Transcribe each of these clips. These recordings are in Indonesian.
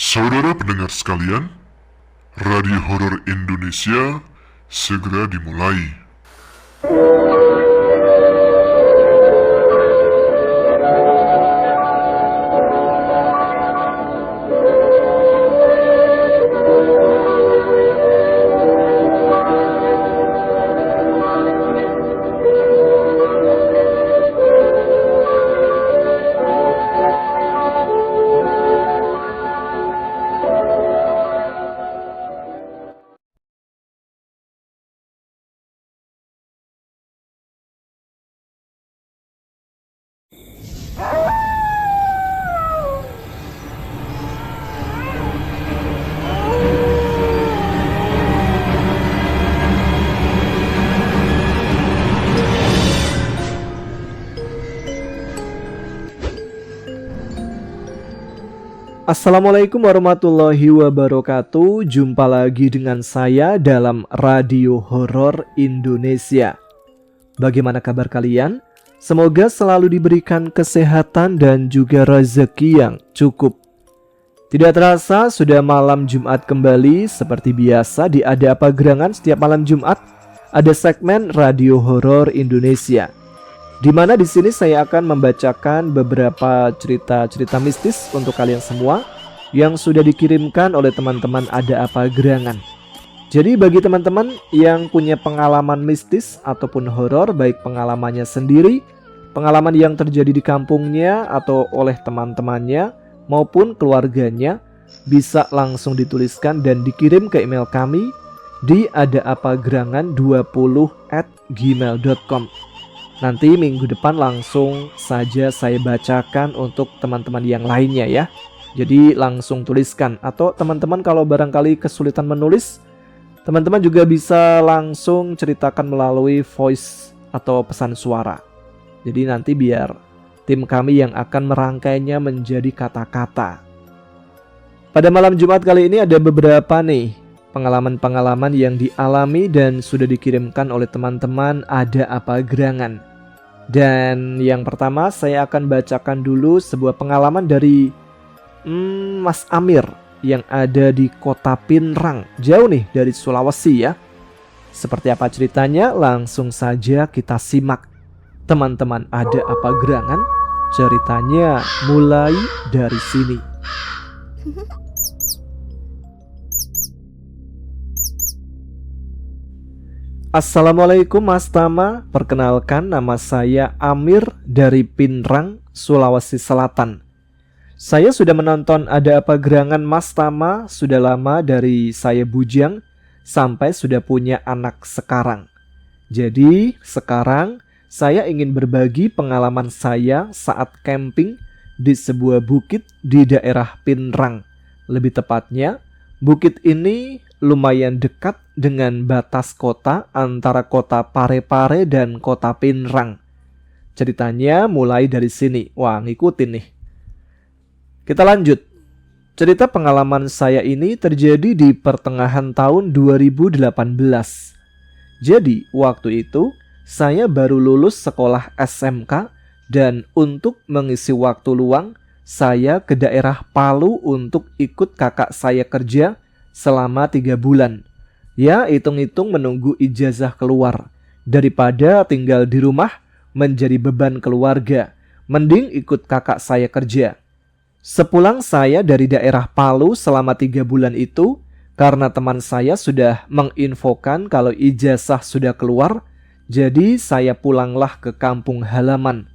Saudara pendengar sekalian, Radio Horor Indonesia segera dimulai. Assalamualaikum warahmatullahi wabarakatuh. Jumpa lagi dengan saya dalam Radio Horor Indonesia. Bagaimana kabar kalian? Semoga selalu diberikan kesehatan dan juga rezeki yang cukup. Tidak terasa sudah malam Jumat kembali. Seperti biasa di Ada Apa Gerangan setiap malam Jumat ada segmen Radio Horor Indonesia, di mana di sini saya akan membacakan beberapa cerita-cerita mistis untuk kalian semua yang sudah dikirimkan oleh teman-teman Ada Apa Gerangan. Jadi bagi teman-teman yang punya pengalaman mistis ataupun horor, baik pengalamannya sendiri, pengalaman yang terjadi di kampungnya atau oleh teman-temannya maupun keluarganya, bisa langsung dituliskan dan dikirim ke email kami di adaapagerangan20@gmail.com. Nanti minggu depan langsung saja saya bacakan untuk teman-teman yang lainnya ya. Jadi langsung tuliskan. Atau teman-teman kalau barangkali kesulitan menulis, teman-teman juga bisa langsung ceritakan melalui voice atau pesan suara. Jadi nanti biar tim kami yang akan merangkainya menjadi kata-kata. Pada malam Jumat kali ini ada beberapa nih pengalaman-pengalaman yang dialami dan sudah dikirimkan oleh teman-teman Ada Apa Gerangan. Dan yang pertama saya akan bacakan dulu sebuah pengalaman dari Mas Amir yang ada di kota Pinrang, jauh nih dari Sulawesi ya. Seperti apa ceritanya? Langsung saja kita simak. Teman-teman Ada Apa Gerangan, ceritanya mulai dari sini. Assalamualaikum Mas Tama, perkenalkan nama saya Amir dari Pinrang, Sulawesi Selatan. Saya sudah menonton Ada Apa Gerangan Mas Tama sudah lama, dari saya bujang sampai sudah punya anak sekarang. Jadi sekarang saya ingin berbagi pengalaman saya saat camping di sebuah bukit di daerah Pinrang. Lebih tepatnya, bukit ini lumayan dekat dengan batas kota antara kota Parepare dan kota Pinrang. Ceritanya mulai dari sini. Wah, ngikutin nih. Kita lanjut. Cerita pengalaman saya ini terjadi di pertengahan tahun 2018. Jadi, waktu itu saya baru lulus sekolah SMK dan untuk mengisi waktu luang, saya ke daerah Palu untuk ikut kakak saya kerja selama 3 bulan. Ya, hitung-hitung menunggu ijazah keluar. Daripada tinggal di rumah menjadi beban keluarga, mending ikut kakak saya kerja. Sepulang saya dari daerah Palu selama 3 bulan itu, karena teman saya sudah menginfokan kalau ijazah sudah keluar, jadi saya pulanglah ke kampung halaman.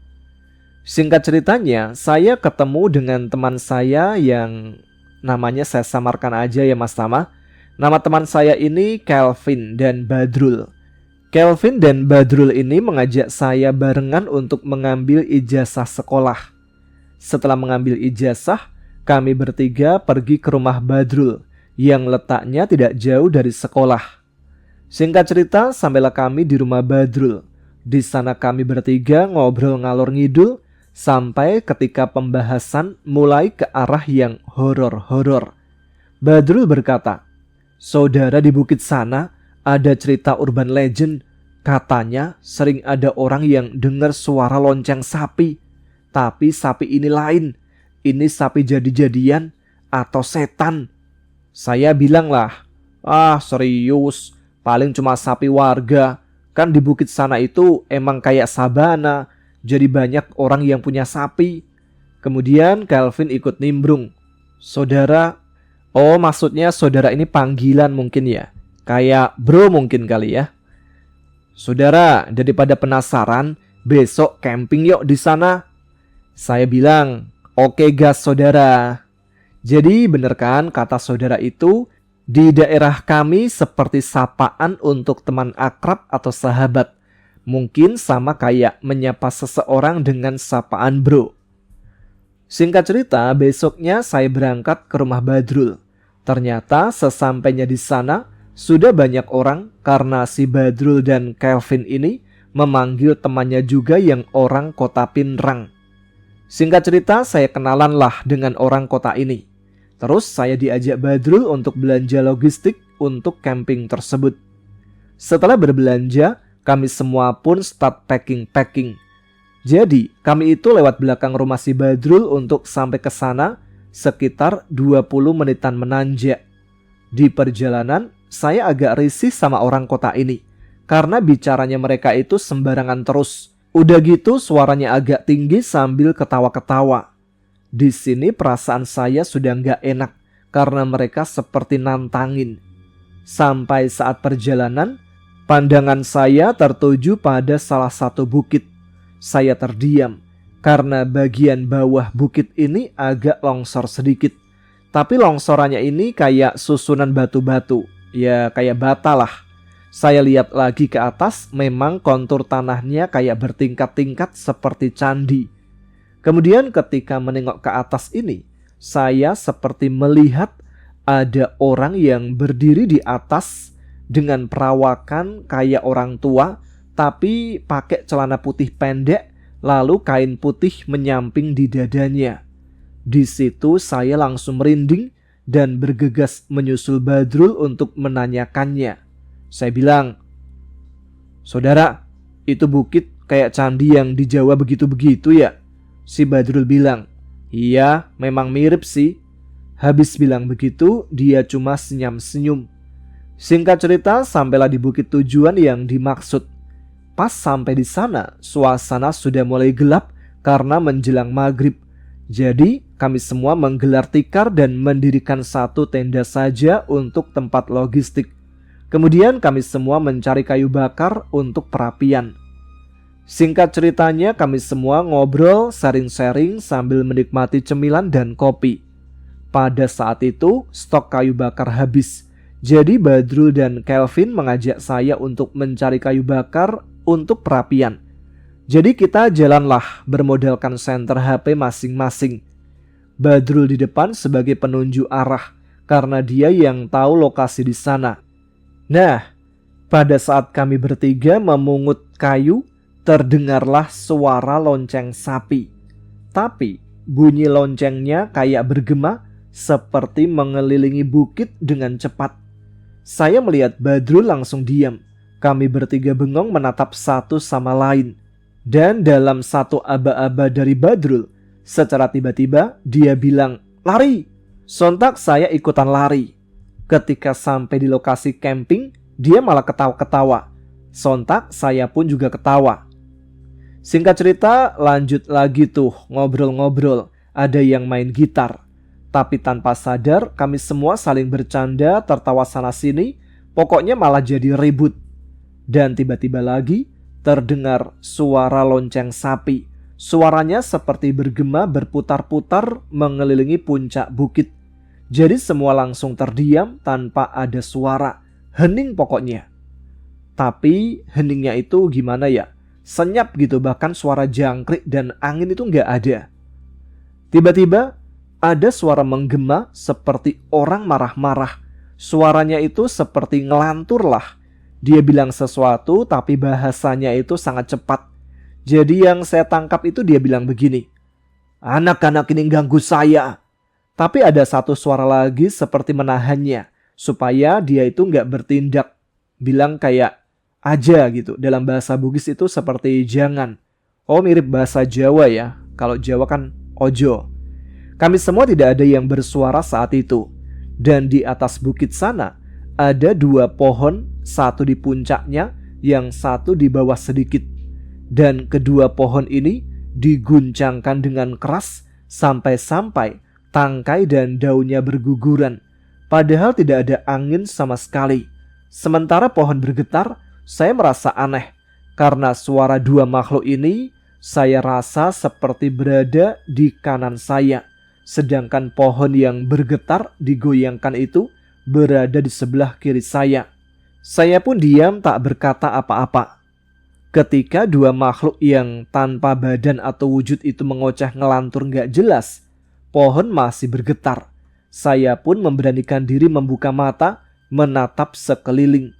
Singkat ceritanya, saya ketemu dengan teman saya yang namanya saya samarkan aja ya Mas Tama. Nama teman saya ini Kelvin dan Badrul. Kelvin dan Badrul ini mengajak saya barengan untuk mengambil ijazah sekolah. Setelah mengambil ijazah, kami bertiga pergi ke rumah Badrul yang letaknya tidak jauh dari sekolah. Singkat cerita, sampailah kami di rumah Badrul. Di sana kami bertiga ngobrol ngalor ngidul sampai ketika pembahasan mulai ke arah yang horor-horor. Badrul berkata, "Saudara, di bukit sana ada cerita urban legend. Katanya sering ada orang yang dengar suara lonceng sapi. Tapi sapi ini lain. Ini sapi jadi-jadian. atau setan. Saya bilang lah, ah serius, paling cuma sapi warga. Kan di bukit sana itu emang kayak sabana, jadi banyak orang yang punya sapi. Kemudian Calvin ikut nimbrung. Saudara, oh maksudnya saudara ini panggilan mungkin ya. Kayak bro mungkin kali ya. Saudara, daripada penasaran, besok camping yuk di sana. Saya bilang, oke gas saudara. Jadi bener kan kata saudara itu, di daerah kami seperti sapaan untuk teman akrab atau sahabat. Mungkin sama kayak menyapa seseorang dengan sapaan bro. Singkat cerita, besoknya saya berangkat ke rumah Badrul. Ternyata sesampainya di sana, sudah banyak orang karena si Badrul dan Calvin ini memanggil temannya juga yang orang kota Pinrang. Singkat cerita, saya kenalan lah dengan orang kota ini. Terus saya diajak Badrul untuk belanja logistik untuk camping tersebut. Setelah berbelanja, kami semua pun start packing. Jadi, kami itu lewat belakang rumah si Badrul untuk sampai ke sana sekitar 20 menitan menanjak. Di perjalanan, saya agak risih sama orang kota ini karena bicaranya mereka itu sembarangan terus. Udah gitu suaranya agak tinggi sambil ketawa-ketawa. Di sini perasaan saya sudah nggak enak karena mereka seperti nantangin. Sampai saat perjalanan, pandangan saya tertuju pada salah satu bukit. Saya terdiam karena bagian bawah bukit ini agak longsor sedikit. Tapi longsorannya ini kayak susunan batu-batu, ya kayak bata lah. Saya lihat lagi ke atas, memang kontur tanahnya kayak bertingkat-tingkat seperti candi. Kemudian ketika menengok ke atas ini, saya seperti melihat ada orang yang berdiri di atas dengan perawakan kayak orang tua, tapi pakai celana putih pendek, lalu kain putih menyamping di dadanya. Di situ saya langsung merinding dan bergegas menyusul Badrul untuk menanyakannya. Saya bilang, saudara, itu bukit kayak candi yang di Jawa begitu-begitu ya? Si Badrul bilang, iya memang mirip sih. Habis bilang begitu, dia cuma senyum-senyum. Singkat cerita, sampailah di bukit tujuan yang dimaksud. Pas sampai di sana, suasana sudah mulai gelap karena menjelang maghrib. Jadi, kami semua menggelar tikar dan mendirikan satu tenda saja untuk tempat logistik. Kemudian kami semua mencari kayu bakar untuk perapian. Singkat ceritanya, kami semua ngobrol, sharing-sharing sambil menikmati cemilan dan kopi. Pada saat itu, stok kayu bakar habis. Jadi Badrul dan Calvin mengajak saya untuk mencari kayu bakar untuk perapian. Jadi kita jalanlah bermodalkan senter HP masing-masing. Badrul di depan sebagai penunjuk arah karena dia yang tahu lokasi di sana. Nah, pada saat kami bertiga memungut kayu, terdengarlah suara lonceng sapi. Tapi bunyi loncengnya kayak bergema seperti mengelilingi bukit dengan cepat. Saya melihat Badrul langsung diam. Kami bertiga bengong menatap satu sama lain. Dan dalam satu aba-aba dari Badrul, secara tiba-tiba dia bilang, lari. Sontak saya ikutan lari. Ketika sampai di lokasi camping, dia malah ketawa-ketawa. Sontak saya pun juga ketawa. Singkat cerita, lanjut lagi tuh ngobrol-ngobrol. Ada yang main gitar. Tapi tanpa sadar kami semua saling bercanda, tertawa sana-sini. Pokoknya malah jadi ribut. Dan tiba-tiba lagi terdengar suara lonceng sapi. Suaranya seperti bergema berputar-putar mengelilingi puncak bukit. Jadi semua langsung terdiam tanpa ada suara. Hening pokoknya. Tapi heningnya itu gimana ya? Senyap gitu, bahkan suara jangkrik dan angin itu nggak ada. Tiba-tiba ada suara menggema seperti orang marah-marah. Suaranya itu seperti ngelantur lah. Dia bilang sesuatu tapi bahasanya itu sangat cepat. Jadi yang saya tangkap itu dia bilang begini, anak-anak ini ganggu saya. Tapi ada satu suara lagi seperti menahannya supaya dia itu nggak bertindak. Bilang kayak aja gitu. Dalam bahasa Bugis itu seperti jangan. Oh mirip bahasa Jawa ya. Kalau Jawa kan ojo. Kami semua tidak ada yang bersuara saat itu. Dan di atas bukit sana ada 2 pohon, satu di puncaknya, yang satu di bawah sedikit. Dan kedua pohon ini diguncangkan dengan keras sampai-sampai tangkai dan daunnya berguguran. Padahal tidak ada angin sama sekali. Sementara pohon bergetar, saya merasa aneh. Karena suara 2 makhluk ini, saya rasa seperti berada di kanan saya. Sedangkan pohon yang bergetar digoyangkan itu berada di sebelah kiri saya. Saya pun diam tak berkata apa-apa. Ketika 2 makhluk yang tanpa badan atau wujud itu mengoceh ngelantur gak jelas, pohon masih bergetar. Saya pun memberanikan diri membuka mata, menatap sekeliling.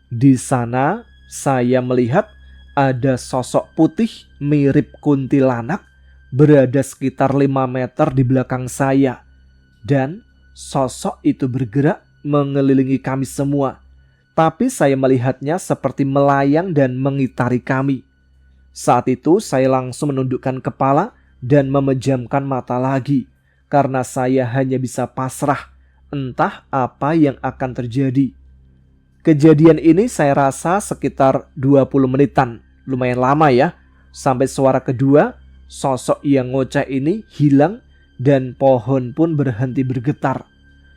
Di sana saya melihat ada sosok putih mirip kuntilanak berada sekitar 5 meter di belakang saya. Dan sosok itu bergerak mengelilingi kami semua. Tapi saya melihatnya seperti melayang dan mengitari kami. Saat itu saya langsung menundukkan kepala dan memejamkan mata lagi. Karena saya hanya bisa pasrah, entah apa yang akan terjadi. Kejadian ini saya rasa sekitar 20 menitan. Lumayan lama ya. Sampai suara kedua, sosok yang ngoceh ini hilang dan pohon pun berhenti bergetar.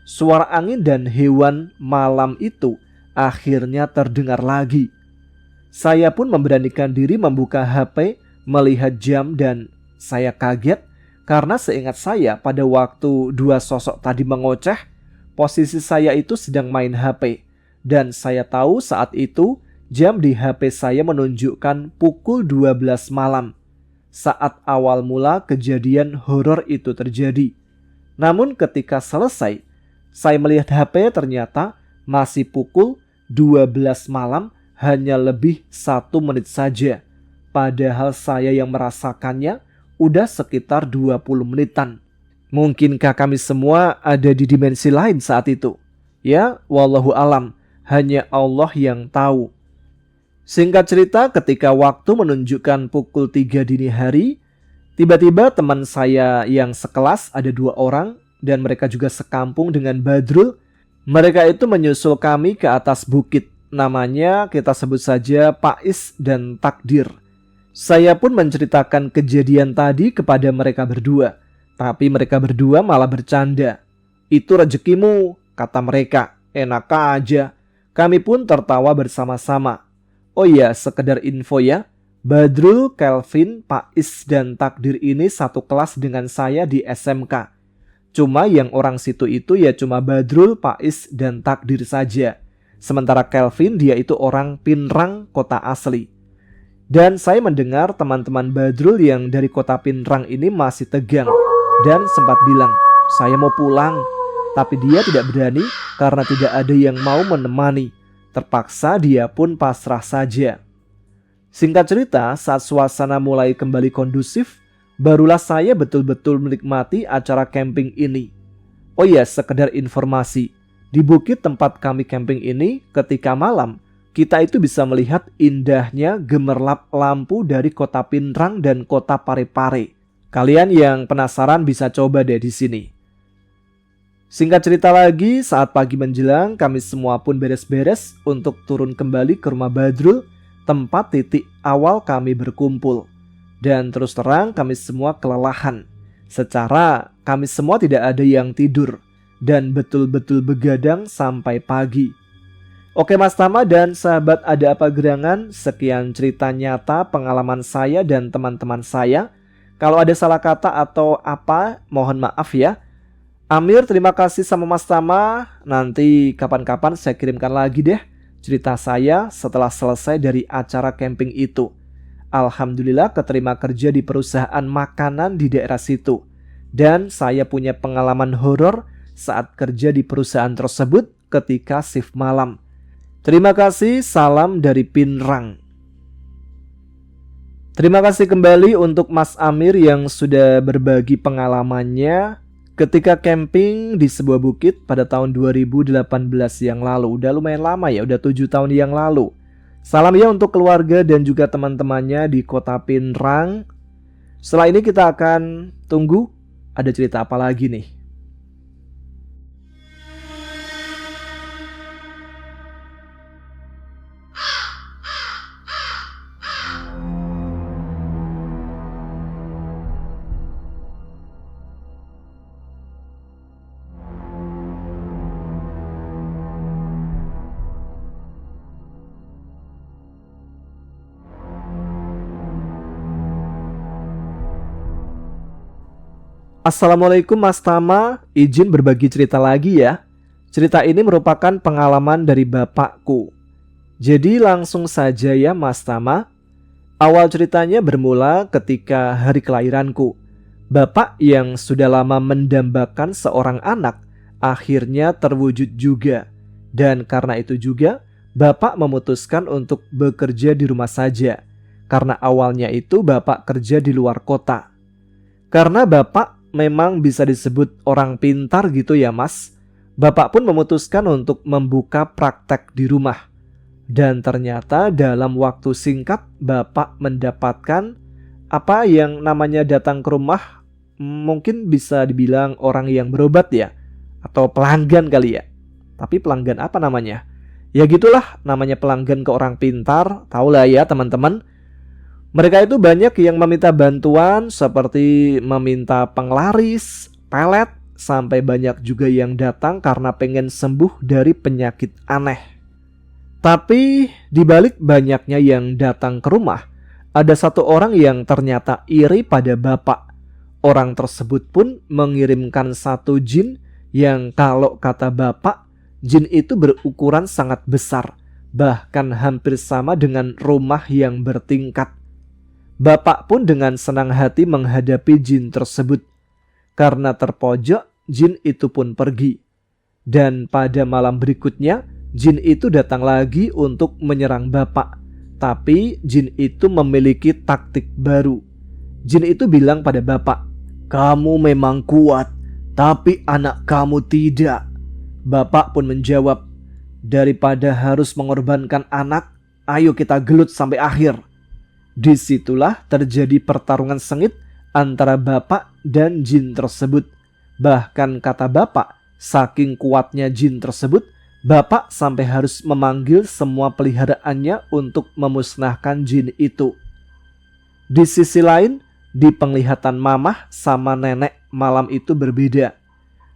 Suara angin dan hewan malam itu akhirnya terdengar lagi. Saya pun memberanikan diri membuka HP, melihat jam, dan saya kaget karena seingat saya pada waktu 2 sosok tadi mengoceh, posisi saya itu sedang main HP. Dan saya tahu saat itu jam di HP saya menunjukkan pukul 12 malam. Saat awal mula kejadian horor itu terjadi. Namun ketika selesai, saya melihat HP ternyata masih pukul 12 malam, hanya lebih 1 menit saja. Padahal saya yang merasakannya udah sekitar 20 menitan. Mungkinkah kami semua ada di dimensi lain saat itu? Ya, wallahu alam, hanya Allah yang tahu. Singkat cerita, ketika waktu menunjukkan pukul 3 dini hari, tiba-tiba teman saya yang sekelas ada 2 orang dan mereka juga sekampung dengan Badrul. Mereka itu menyusul kami ke atas bukit. Namanya kita sebut saja Pais dan Takdir. Saya pun menceritakan kejadian tadi kepada mereka berdua. Tapi mereka berdua malah bercanda. Itu rezekimu, kata mereka. Enak aja. Kami pun tertawa bersama-sama. Oh iya, sekedar info ya, Badrul, Kelvin, Pais, dan Takdir ini satu kelas dengan saya di SMK. Cuma yang orang situ itu ya cuma Badrul, Pais, dan Takdir saja. Sementara Kelvin dia itu orang Pinrang, kota asli. Dan saya mendengar teman-teman Badrul yang dari kota Pinrang ini masih tegang dan sempat bilang, saya mau pulang. Tapi dia tidak berani karena tidak ada yang mau menemani. Terpaksa dia pun pasrah saja. Singkat cerita, saat suasana mulai kembali kondusif, barulah saya betul-betul menikmati acara camping ini. Oh iya, sekedar informasi, di bukit tempat kami camping ini, ketika malam, kita itu bisa melihat indahnya gemerlap lampu dari kota Pinrang dan kota Parepare. Kalian yang penasaran bisa coba deh di sini. Singkat cerita lagi, saat pagi menjelang, kami semua pun beres-beres untuk turun kembali ke rumah Badrul, tempat titik awal kami berkumpul. Dan terus terang kami semua kelelahan. Secara kami semua tidak ada yang tidur dan betul-betul begadang sampai pagi. Oke Mas Tama dan sahabat Ada Apa Gerangan, sekian cerita nyata pengalaman saya dan teman-teman saya. Kalau ada salah kata atau apa, mohon maaf ya. Amir, terima kasih sama Mas Tama. Nanti kapan-kapan saya kirimkan lagi deh cerita saya setelah selesai dari acara camping itu. Alhamdulillah keterima kerja di perusahaan makanan di daerah situ. Dan saya punya pengalaman horor saat kerja di perusahaan tersebut ketika shift malam. Terima kasih, salam dari Pinrang. Terima kasih kembali untuk Mas Amir yang sudah berbagi pengalamannya ketika camping di sebuah bukit pada tahun 2018 yang lalu. Udah lumayan lama ya, udah 7 tahun yang lalu. Salam ya untuk keluarga dan juga teman-temannya di kota Pinrang. Setelah ini kita akan tunggu ada cerita apa lagi nih? Assalamualaikum Mas Tama, izin berbagi cerita lagi ya. Cerita ini merupakan pengalaman dari bapakku. Jadi langsung saja ya Mas Tama. Awal ceritanya bermula ketika hari kelahiranku. Bapak yang sudah lama mendambakan seorang anak akhirnya terwujud juga. Dan karena itu juga Bapak memutuskan untuk bekerja di rumah saja. Karena awalnya itu Bapak kerja di luar kota. Karena Bapak memang bisa disebut orang pintar gitu ya Mas. Bapak pun memutuskan untuk membuka praktek di rumah. Dan ternyata dalam waktu singkat Bapak mendapatkan apa yang namanya datang ke rumah, mungkin bisa dibilang orang yang berobat ya, atau pelanggan kali ya. Tapi pelanggan apa namanya? Ya gitulah, namanya pelanggan ke orang pintar, tahulah ya teman-teman. Mereka itu banyak yang meminta bantuan seperti meminta penglaris, pelet, sampai banyak juga yang datang karena pengen sembuh dari penyakit aneh. Tapi dibalik banyaknya yang datang ke rumah, ada satu orang yang ternyata iri pada Bapak. Orang tersebut pun mengirimkan satu jin yang kalau kata Bapak, jin itu berukuran sangat besar, bahkan hampir sama dengan rumah yang bertingkat. Bapak pun dengan senang hati menghadapi jin tersebut. Karena terpojok, jin itu pun pergi. Dan pada malam berikutnya, jin itu datang lagi untuk menyerang Bapak. Tapi jin itu memiliki taktik baru. Jin itu bilang pada Bapak, "Kamu memang kuat, tapi anak kamu tidak." Bapak pun menjawab, "Daripada harus mengorbankan anak, ayo kita gelut sampai akhir." Disitulah terjadi pertarungan sengit antara Bapak dan jin tersebut. Bahkan kata Bapak, saking kuatnya jin tersebut, Bapak sampai harus memanggil semua peliharaannya untuk memusnahkan jin itu. Di sisi lain, di penglihatan Mamah sama nenek malam itu berbeda.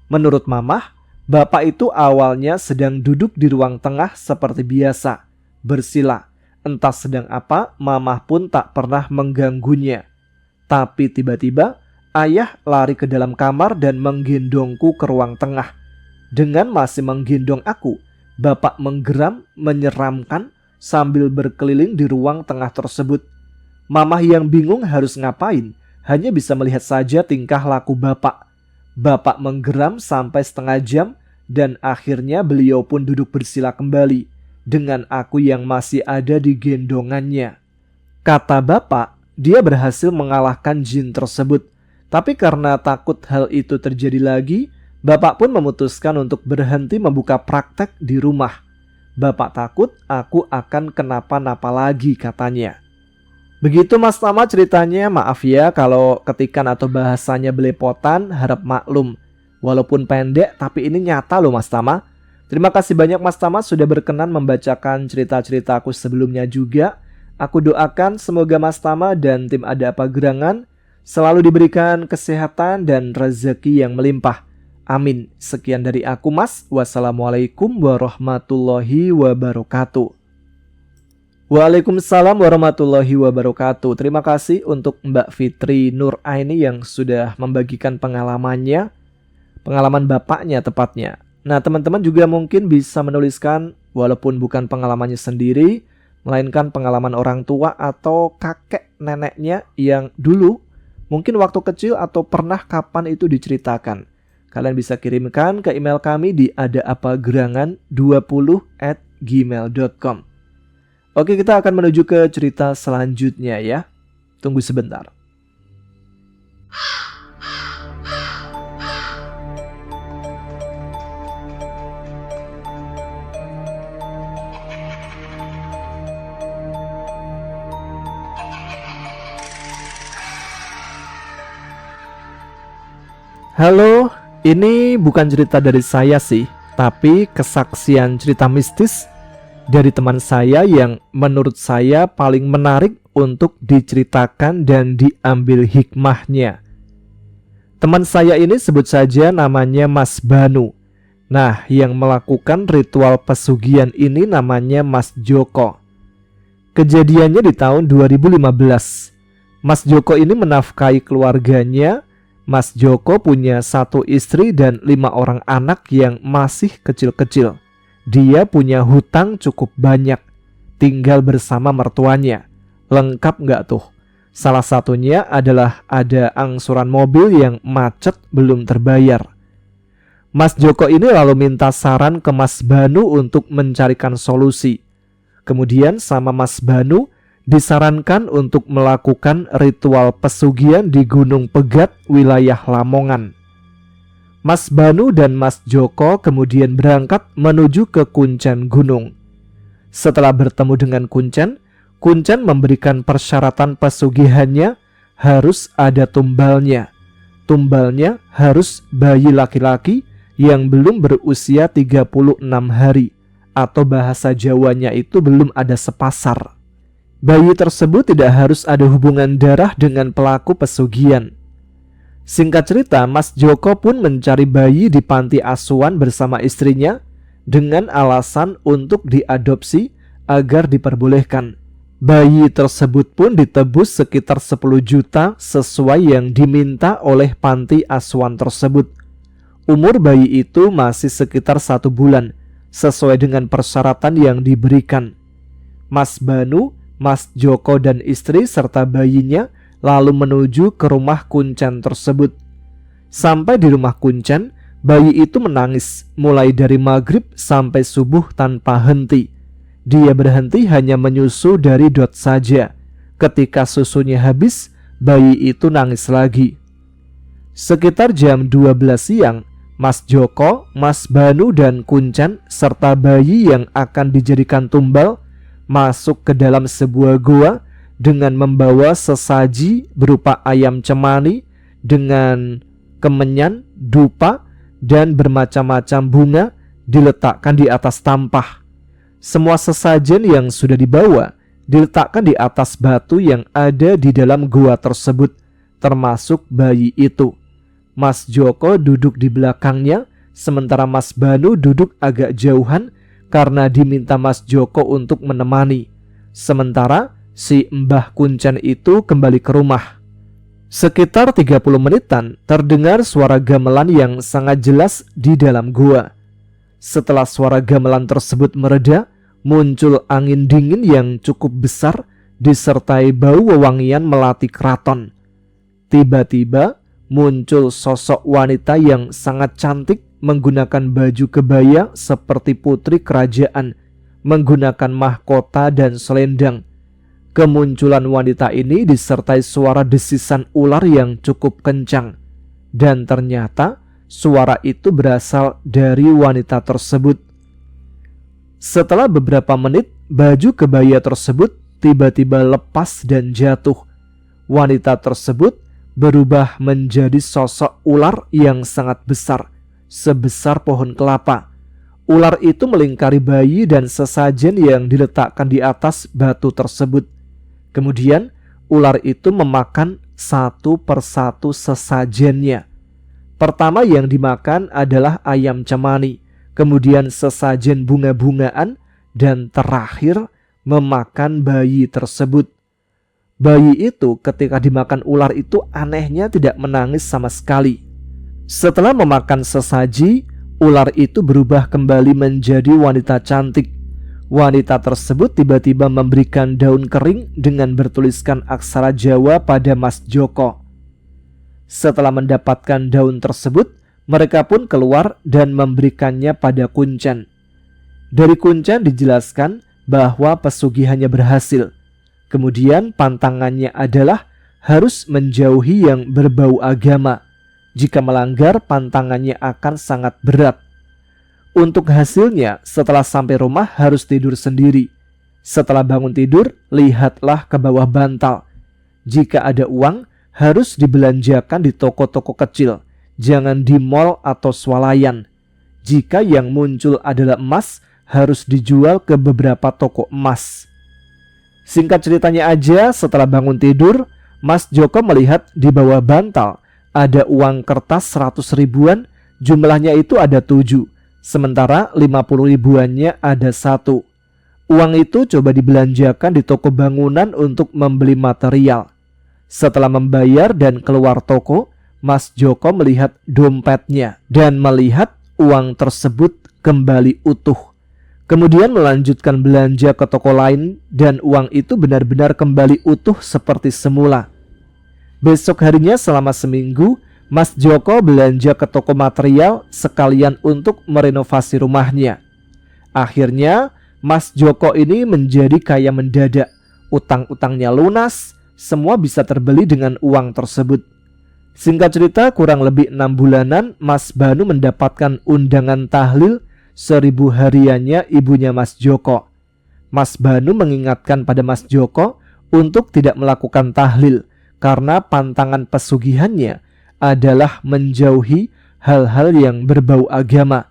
Menurut Mamah, Bapak itu awalnya sedang duduk di ruang tengah seperti biasa, bersila. Entah sedang apa, Mamah pun tak pernah mengganggunya. Tapi tiba-tiba, ayah lari ke dalam kamar dan menggendongku ke ruang tengah. Dengan masih menggendong aku, Bapak menggeram, menyeramkan sambil berkeliling di ruang tengah tersebut. Mamah yang bingung harus ngapain, hanya bisa melihat saja tingkah laku Bapak. Bapak menggeram sampai setengah jam dan akhirnya beliau pun duduk bersila kembali dengan aku yang masih ada di gendongannya. Kata Bapak, dia berhasil mengalahkan jin tersebut. Tapi karena takut hal itu terjadi lagi, Bapak pun memutuskan untuk berhenti membuka praktek di rumah. Bapak takut aku akan kenapa-napa lagi katanya. Begitu Mas Tama ceritanya, maaf ya kalau ketikan atau bahasanya belepotan, harap maklum. Walaupun pendek tapi ini nyata loh Mas Tama. Terima kasih banyak Mas Tama sudah berkenan membacakan cerita-ceritaku sebelumnya juga. Aku doakan semoga Mas Tama dan tim Ada Apa Gerangan selalu diberikan kesehatan dan rezeki yang melimpah. Amin. Sekian dari aku Mas. Wassalamualaikum warahmatullahi wabarakatuh. Waalaikumsalam warahmatullahi wabarakatuh. Terima kasih untuk Mbak Fitri Nur Aini yang sudah membagikan pengalamannya. Pengalaman bapaknya tepatnya. Nah teman-teman juga mungkin bisa menuliskan walaupun bukan pengalamannya sendiri, melainkan pengalaman orang tua atau kakek neneknya yang dulu mungkin waktu kecil atau pernah kapan itu diceritakan. Kalian bisa kirimkan ke email kami di adaapagerangan20@gmail.com. Oke, kita akan menuju ke cerita selanjutnya ya. Tunggu sebentar. Halo, ini bukan cerita dari saya sih, tapi kesaksian cerita mistis dari teman saya yang menurut saya paling menarik untuk diceritakan dan diambil hikmahnya. Teman saya ini sebut saja namanya Mas Banu. Nah, yang melakukan ritual pesugihan ini namanya Mas Joko. Kejadiannya di tahun 2015. Mas Joko ini menafkahi keluarganya. Mas Joko punya 1 istri dan 5 orang anak yang masih kecil-kecil. Dia punya hutang cukup banyak, tinggal bersama mertuanya. Lengkap nggak tuh? Salah satunya adalah ada angsuran mobil yang macet belum terbayar. Mas Joko ini lalu minta saran ke Mas Banu untuk mencarikan solusi. Kemudian sama Mas Banu disarankan untuk melakukan ritual pesugihan di Gunung Pegat, wilayah Lamongan. Mas Banu dan Mas Joko kemudian berangkat menuju ke Kuncen Gunung. Setelah bertemu dengan Kuncen, Kuncen memberikan persyaratan pesugihannya harus ada tumbalnya. Tumbalnya harus bayi laki-laki yang belum berusia 36 hari, atau bahasa Jawanya itu belum ada sepasar. Bayi tersebut tidak harus ada hubungan darah dengan pelaku pesugihan. Singkat cerita, Mas Joko pun mencari bayi di panti asuhan bersama istrinya dengan alasan untuk diadopsi agar diperbolehkan. Bayi tersebut pun ditebus sekitar 10 juta sesuai yang diminta oleh panti asuhan tersebut. Umur bayi itu masih sekitar 1 bulan sesuai dengan persyaratan yang diberikan. Mas Banu, Mas Joko dan istri serta bayinya lalu menuju ke rumah Kuncen tersebut. Sampai di rumah Kuncen, bayi itu menangis mulai dari maghrib sampai subuh tanpa henti. Dia berhenti hanya menyusu dari dot saja. Ketika susunya habis, bayi itu nangis lagi. Sekitar jam 12 siang, Mas Joko, Mas Banu dan Kuncen serta bayi yang akan dijadikan tumbal masuk ke dalam sebuah goa dengan membawa sesaji berupa ayam cemani dengan kemenyan, dupa, dan bermacam-macam bunga diletakkan di atas tampah. Semua sesajen yang sudah dibawa diletakkan di atas batu yang ada di dalam goa tersebut, termasuk bayi itu. Mas Joko duduk di belakangnya, sementara Mas Banu duduk agak jauhan karena diminta Mas Joko untuk menemani. Sementara si Mbah Kuncen itu kembali ke rumah. Sekitar 30 menitan terdengar suara gamelan yang sangat jelas di dalam gua. Setelah suara gamelan tersebut mereda, muncul angin dingin yang cukup besar disertai bau wewangian melati keraton. Tiba-tiba muncul sosok wanita yang sangat cantik menggunakan baju kebaya seperti putri kerajaan, menggunakan mahkota dan selendang. Kemunculan wanita ini disertai suara desisan ular yang cukup kencang. Dan ternyata suara itu berasal dari wanita tersebut. Setelah beberapa menit, baju kebaya tersebut tiba-tiba lepas dan jatuh. Wanita tersebut berubah menjadi sosok ular yang sangat besar, sebesar pohon kelapa. Ular itu melingkari bayi dan sesajen yang diletakkan di atas batu tersebut. Kemudian ular itu memakan satu persatu sesajennya. Pertama yang dimakan adalah ayam cemani, kemudian sesajen bunga-bungaan, dan terakhir memakan bayi tersebut. Bayi itu ketika dimakan ular itu anehnya tidak menangis sama sekali. Setelah memakan sesaji, ular itu berubah kembali menjadi wanita cantik. Wanita tersebut tiba-tiba memberikan daun kering dengan bertuliskan aksara Jawa pada Mas Joko. Setelah mendapatkan daun tersebut, mereka pun keluar dan memberikannya pada Kuncen. Dari Kuncen dijelaskan bahwa pesugihannya berhasil. Kemudian pantangannya adalah harus menjauhi yang berbau agama. Jika melanggar, pantangannya akan sangat berat. Untuk hasilnya, setelah sampai rumah harus tidur sendiri. Setelah bangun tidur, lihatlah ke bawah bantal. Jika ada uang, harus dibelanjakan di toko-toko kecil. jangan di mall atau swalayan. Jika yang muncul adalah emas, harus dijual ke beberapa toko emas. Singkat ceritanya aja, setelah bangun tidur, Mas Joko melihat di bawah bantal ada uang kertas 100 ribuan, jumlahnya itu ada 7, sementara 50 ribuannya ada 1. Uang itu coba dibelanjakan di toko bangunan untuk membeli material. Setelah membayar dan keluar toko, Mas Joko melihat dompetnya dan melihat uang tersebut kembali utuh. Kemudian melanjutkan belanja ke toko lain dan uang itu benar-benar kembali utuh seperti semula. Besok harinya selama seminggu, Mas Joko belanja ke toko material sekalian untuk merenovasi rumahnya. Akhirnya, Mas Joko ini menjadi kaya mendadak. Utang-utangnya lunas, semua bisa terbeli dengan uang tersebut. Singkat cerita, kurang lebih 6 bulanan Mas Banu mendapatkan undangan tahlil 1000 hariannya ibunya Mas Joko. Mas Banu mengingatkan pada Mas Joko untuk tidak melakukan tahlil karena pantangan pesugihannya adalah menjauhi hal-hal yang berbau agama.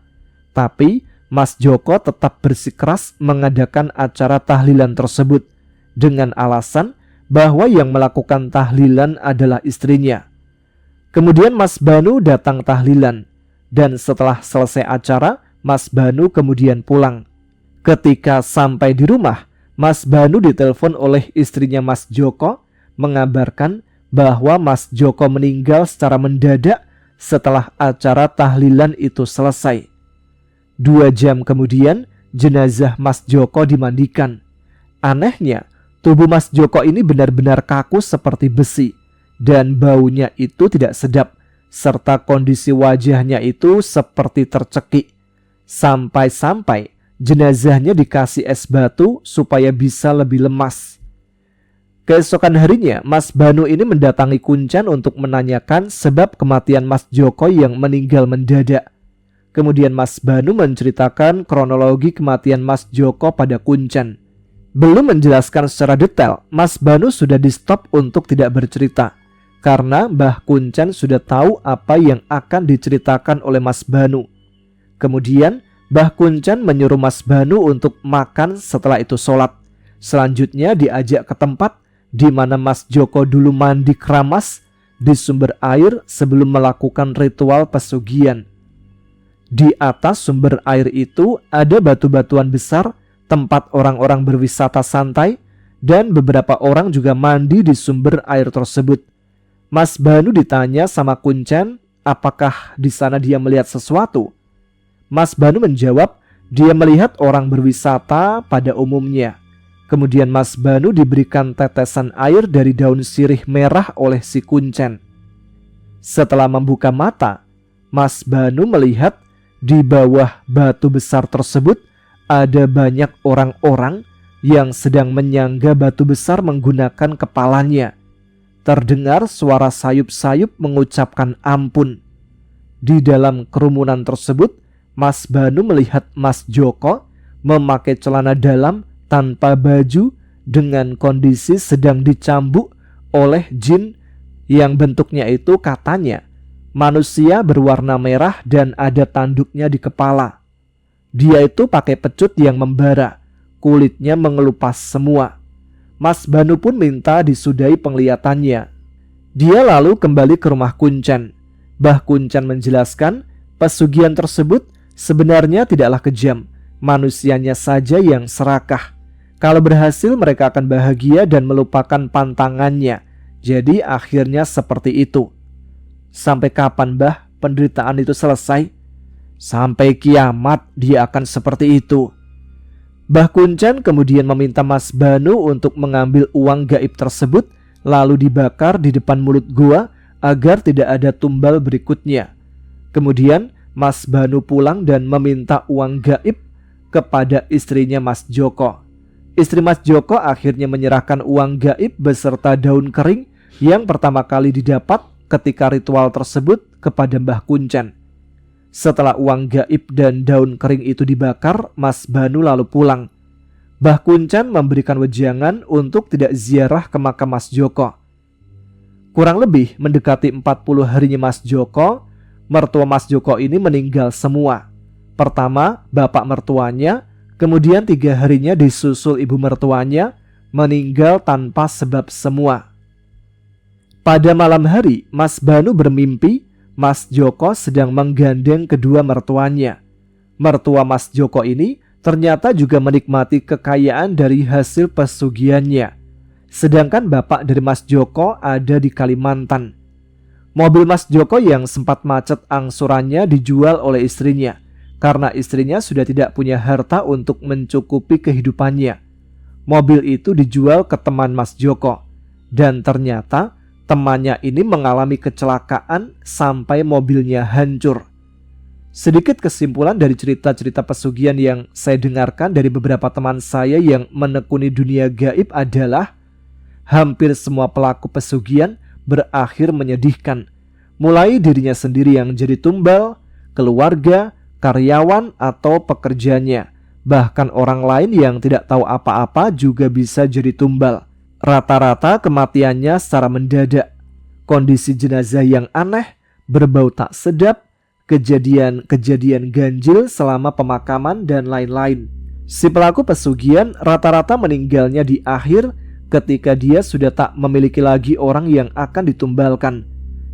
Tapi Mas Joko tetap bersikeras mengadakan acara tahlilan tersebut dengan alasan bahwa yang melakukan tahlilan adalah istrinya. Kemudian Mas Banu datang tahlilan dan setelah selesai acara, Mas Banu kemudian pulang. Ketika sampai di rumah, Mas Banu ditelepon oleh istrinya Mas Joko mengabarkan bahwa Mas Joko meninggal secara mendadak setelah acara tahlilan itu selesai. 2 jam kemudian, jenazah Mas Joko dimandikan. Anehnya, tubuh Mas Joko ini benar-benar kaku seperti besi dan baunya itu tidak sedap, serta kondisi wajahnya itu seperti tercekik. Sampai-sampai jenazahnya dikasih es batu supaya bisa lebih lemas. Keesokan harinya, Mas Banu ini mendatangi Kuncen untuk menanyakan sebab kematian Mas Joko yang meninggal mendadak. Kemudian Mas Banu menceritakan kronologi kematian Mas Joko pada Kuncen. Belum menjelaskan secara detail, Mas Banu sudah di stop untuk tidak bercerita karena Mbah Kuncen sudah tahu apa yang akan diceritakan oleh Mas Banu. Kemudian Mbah Kuncen menyuruh Mas Banu untuk makan, setelah itu sholat. Selanjutnya diajak ke tempat di mana Mas Joko dulu mandi keramas di sumber air sebelum melakukan ritual pesugihan. Di atas sumber air itu ada batu-batuan besar tempat orang-orang berwisata santai dan beberapa orang juga mandi di sumber air tersebut. Mas Banu ditanya sama Kuncen apakah di sana dia melihat sesuatu. Mas Banu menjawab dia melihat orang berwisata pada umumnya. Kemudian Mas Banu diberikan tetesan air dari daun sirih merah oleh si Kuncen. Setelah membuka mata, Mas Banu melihat di bawah batu besar tersebut ada banyak orang-orang yang sedang menyangga batu besar menggunakan kepalanya. Terdengar suara sayup-sayup mengucapkan ampun. Di dalam kerumunan tersebut, Mas Banu melihat Mas Joko memakai celana dalam tanpa baju dengan kondisi sedang dicambuk oleh jin yang bentuknya itu katanya manusia berwarna merah dan ada tanduknya di kepala. Dia itu pakai pecut yang membara, kulitnya mengelupas semua. Mas Banu pun minta disudahi penglihatannya. Dia lalu kembali ke rumah Kuncen. Mbah Kuncen menjelaskan pesugihan tersebut sebenarnya tidaklah kejam, manusianya saja yang serakah. Kalau berhasil mereka akan bahagia dan melupakan pantangannya. Jadi akhirnya seperti itu. Sampai kapan Mbah penderitaan itu selesai? Sampai kiamat dia akan seperti itu. Mbah Kuncen kemudian meminta Mas Banu untuk mengambil uang gaib tersebut lalu dibakar di depan mulut gua agar tidak ada tumbal berikutnya. Kemudian Mas Banu pulang dan meminta uang gaib kepada istrinya Mas Joko. Istri Mas Joko akhirnya menyerahkan uang gaib beserta daun kering yang pertama kali didapat ketika ritual tersebut kepada Mbah Kuncen. Setelah uang gaib dan daun kering itu dibakar, Mas Banu lalu pulang. Mbah Kuncen memberikan wejangan untuk tidak ziarah ke makam Mas Joko. Kurang lebih mendekati 40 harinya Mas Joko, mertua Mas Joko ini meninggal semua. Pertama, bapak mertuanya, kemudian 3 harinya disusul ibu mertuanya, meninggal tanpa sebab semua. Pada malam hari, Mas Banu bermimpi Mas Joko sedang menggandeng kedua mertuanya. Mertua Mas Joko ini ternyata juga menikmati kekayaan dari hasil pesugihannya. Sedangkan bapak dari Mas Joko ada di Kalimantan. Mobil Mas Joko yang sempat macet angsurannya dijual oleh istrinya karena istrinya sudah tidak punya harta untuk mencukupi kehidupannya. Mobil itu dijual ke teman Mas Joko dan ternyata temannya ini mengalami kecelakaan sampai mobilnya hancur. Sedikit kesimpulan dari cerita-cerita pesugihan yang saya dengarkan dari beberapa teman saya yang menekuni dunia gaib adalah hampir semua pelaku pesugihan berakhir menyedihkan. Mulai dirinya sendiri yang jadi tumbal, keluarga, karyawan atau pekerjanya. Bahkan orang lain yang tidak tahu apa-apa juga bisa jadi tumbal. Rata-rata kematiannya secara mendadak. Kondisi jenazah yang aneh, berbau tak sedap, kejadian-kejadian ganjil selama pemakaman dan lain-lain. Si pelaku pesugihan rata-rata meninggalnya di akhir ketika dia sudah tak memiliki lagi orang yang akan ditumbalkan.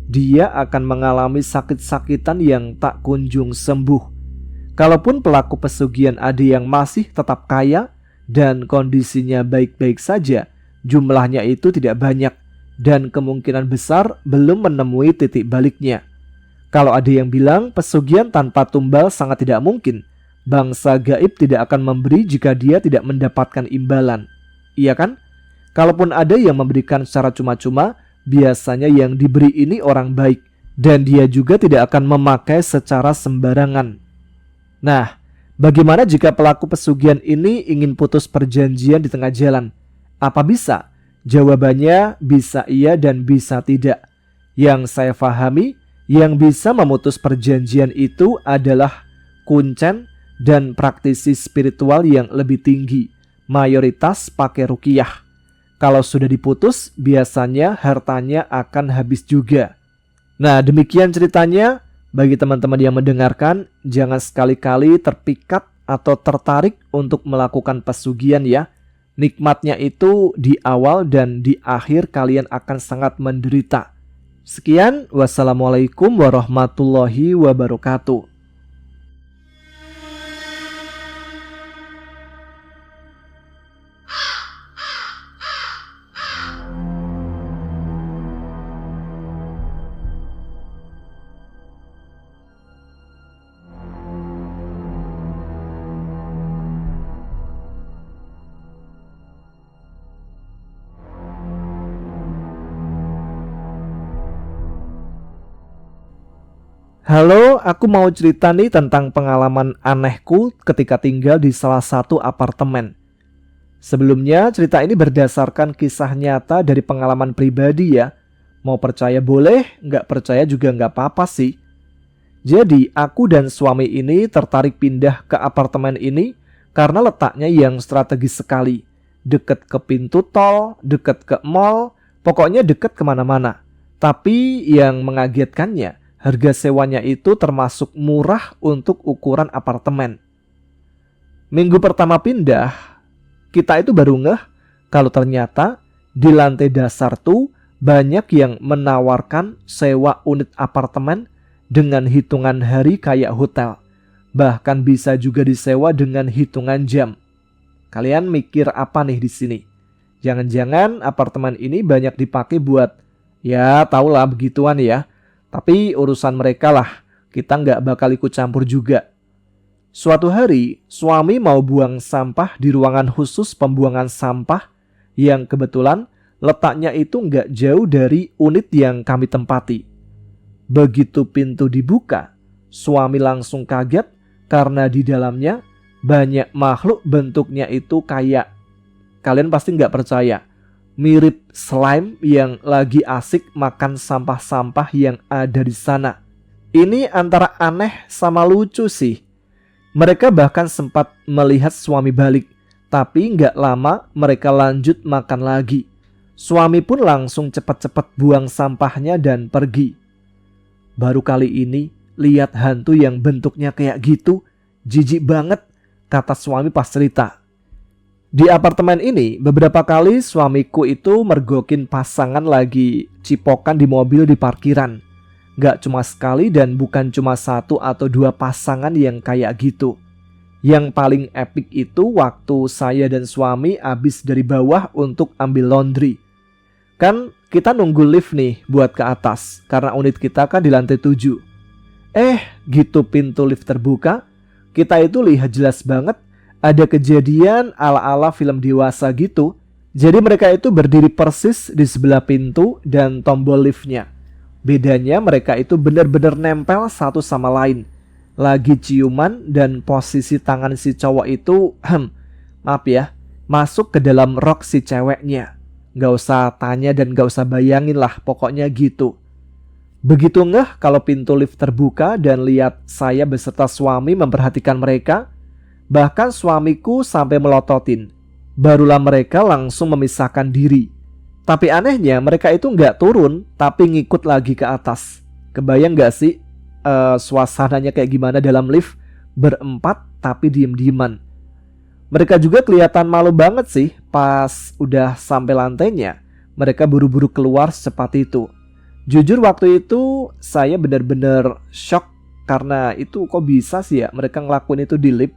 Dia akan mengalami sakit-sakitan yang tak kunjung sembuh. Kalaupun pelaku pesugihan ada yang masih tetap kaya dan kondisinya baik-baik saja, jumlahnya itu tidak banyak dan kemungkinan besar belum menemui titik baliknya. Kalau ada yang bilang pesugihan tanpa tumbal sangat tidak mungkin, bangsa gaib tidak akan memberi jika dia tidak mendapatkan imbalan. Iya kan? Kalaupun ada yang memberikan secara cuma-cuma, biasanya yang diberi ini orang baik dan dia juga tidak akan memakai secara sembarangan. Nah, bagaimana jika pelaku pesugihan ini ingin putus perjanjian di tengah jalan? Apa bisa? Jawabannya bisa iya dan bisa tidak. Yang saya pahami, yang bisa memutus perjanjian itu adalah kuncen dan praktisi spiritual yang lebih tinggi. Mayoritas pakai ruqyah. Kalau sudah diputus, biasanya hartanya akan habis juga. Nah, demikian ceritanya. Bagi teman-teman yang mendengarkan, jangan sekali-kali terpikat atau tertarik untuk melakukan pesugihan ya. Nikmatnya itu di awal dan di akhir kalian akan sangat menderita. Sekian, wassalamualaikum warahmatullahi wabarakatuh. Halo, aku mau cerita nih tentang pengalaman anehku ketika tinggal di salah satu apartemen. Sebelumnya, cerita ini berdasarkan kisah nyata dari pengalaman pribadi ya. Mau percaya boleh, nggak percaya juga nggak apa-apa sih. Jadi, aku dan suami ini tertarik pindah ke apartemen ini karena letaknya yang strategis sekali. Deket ke pintu tol, deket ke mall, pokoknya deket kemana-mana. Tapi yang mengagetkannya, harga sewanya itu termasuk murah untuk ukuran apartemen. Minggu pertama pindah, kita itu baru ngeh kalau ternyata di lantai dasar tuh banyak yang menawarkan sewa unit apartemen dengan hitungan hari kayak hotel. Bahkan bisa juga disewa dengan hitungan jam. Kalian mikir apa nih di sini? Jangan-jangan apartemen ini banyak dipakai buat, ya tahulah begituan ya. Tapi urusan mereka lah, kita nggak bakal ikut campur juga. Suatu hari, suami mau buang sampah di ruangan khusus pembuangan sampah yang kebetulan letaknya itu nggak jauh dari unit yang kami tempati. Begitu pintu dibuka, suami langsung kaget karena di dalamnya banyak makhluk bentuknya itu kayak, kalian pasti nggak percaya, mirip slime yang lagi asik makan sampah-sampah yang ada di sana. Ini antara aneh sama lucu sih. Mereka bahkan sempat melihat suami balik, tapi nggak lama mereka lanjut makan lagi. Suami pun langsung cepat-cepat buang sampahnya dan pergi. Baru kali ini lihat hantu yang bentuknya kayak gitu. Jijik banget, kata suami pas cerita. Di apartemen ini beberapa kali suamiku itu mergokin pasangan lagi cipokan di mobil di parkiran. Gak cuma sekali dan bukan cuma 1 atau 2 pasangan yang kayak gitu. Yang paling epic itu waktu saya dan suami abis dari bawah untuk ambil laundry. Kan kita nunggu lift nih buat ke atas karena unit kita kan di lantai 7. Gitu pintu lift terbuka, kita itu lihat jelas banget ada kejadian ala-ala film dewasa gitu. Jadi mereka itu berdiri persis di sebelah pintu dan tombol liftnya. Bedanya mereka itu benar-benar nempel satu sama lain. Lagi ciuman dan posisi tangan si cowok itu, maaf ya, masuk ke dalam rok si ceweknya. Gak usah tanya dan gak usah bayangin lah, pokoknya gitu. Begitu ngeh kalau pintu lift terbuka dan lihat saya beserta suami memperhatikan mereka. Bahkan suamiku sampai melototin. Barulah mereka langsung memisahkan diri. Tapi anehnya mereka itu nggak turun, tapi ngikut lagi ke atas. Kebayang nggak sih suasananya kayak gimana dalam lift? Berempat tapi diem-dieman. Mereka juga kelihatan malu banget sih pas udah sampai lantainya. Mereka buru-buru keluar secepat itu. Jujur waktu itu saya benar-benar shock karena itu kok bisa sih ya mereka ngelakuin itu di lift.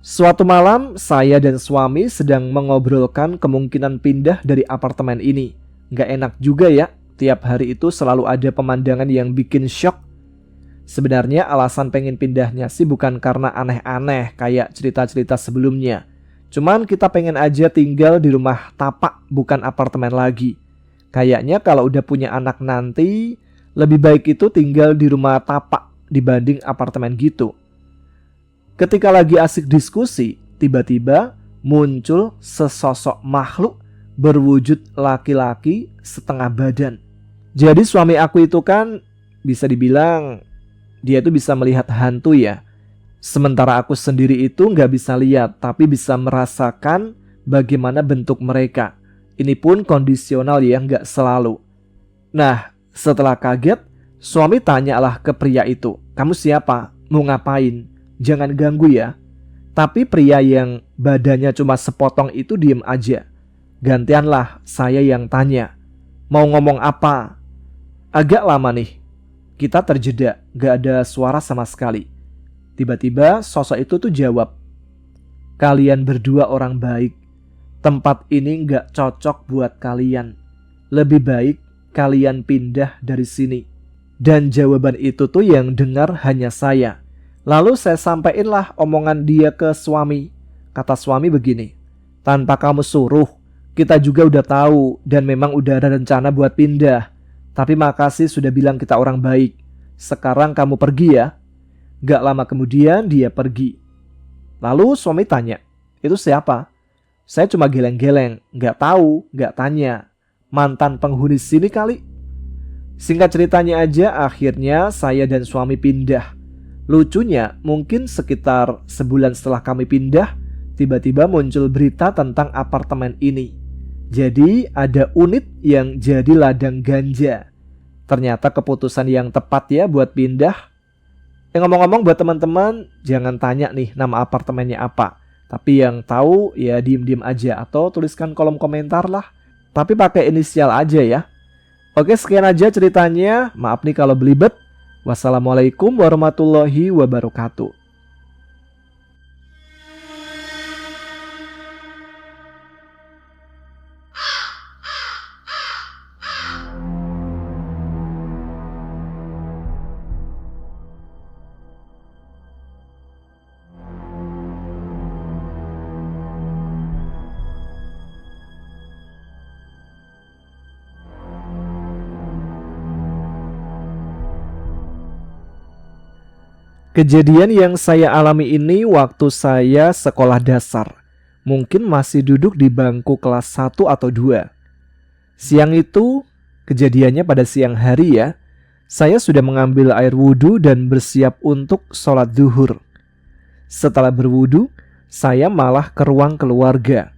Suatu malam, saya dan suami sedang mengobrolkan kemungkinan pindah dari apartemen ini. Gak enak juga ya, tiap hari itu selalu ada pemandangan yang bikin syok. Sebenarnya alasan pengen pindahnya sih bukan karena aneh-aneh kayak cerita-cerita sebelumnya. Cuman kita pengen aja tinggal di rumah tapak, bukan apartemen lagi. Kayaknya kalau udah punya anak nanti, lebih baik itu tinggal di rumah tapak dibanding apartemen gitu. Ketika lagi asik diskusi, tiba-tiba muncul sesosok makhluk berwujud laki-laki setengah badan. Jadi suami aku itu kan bisa dibilang dia itu bisa melihat hantu ya. Sementara aku sendiri itu nggak bisa lihat, tapi bisa merasakan bagaimana bentuk mereka. Ini pun kondisional ya, nggak selalu. Nah, setelah kaget, suami tanyalah ke pria itu, "Kamu siapa? Mau ngapain? Jangan ganggu ya." Tapi pria yang badannya cuma sepotong itu diem aja. Gantianlah saya yang tanya, "Mau ngomong apa?" Agak lama nih. Kita terjeda, gak ada suara sama sekali. Tiba-tiba sosok itu tuh jawab, "Kalian berdua orang baik. Tempat ini gak cocok buat kalian. Lebih baik kalian pindah dari sini." Dan jawaban itu tuh yang dengar hanya saya. Lalu saya sampaikanlah omongan dia ke suami. Kata suami begini, "Tanpa kamu suruh, kita juga udah tahu dan memang udah ada rencana buat pindah. Tapi makasih sudah bilang kita orang baik. Sekarang kamu pergi ya." Gak lama kemudian dia pergi. Lalu suami tanya, "Itu siapa?" Saya cuma geleng-geleng, gak tahu, gak tanya. Mantan penghuni sini kali. Singkat ceritanya aja, akhirnya saya dan suami pindah. Lucunya, mungkin sekitar sebulan setelah kami pindah, tiba-tiba muncul berita tentang apartemen ini. Jadi ada unit yang jadi ladang ganja. Ternyata keputusan yang tepat ya buat pindah. Ngomong-ngomong buat teman-teman, jangan tanya nih nama apartemennya apa. Tapi yang tahu ya diem-diem aja atau tuliskan kolom komentar lah. Tapi pakai inisial aja ya. Oke, sekian aja ceritanya. Maaf nih kalau belibet. Wassalamualaikum warahmatullahi wabarakatuh. Kejadian yang saya alami ini waktu saya sekolah dasar. Mungkin masih duduk di bangku kelas 1 atau 2. Siang itu, kejadiannya pada siang hari ya. Saya sudah mengambil air wudhu dan bersiap untuk sholat zuhur. Setelah berwudhu, saya malah ke ruang keluarga.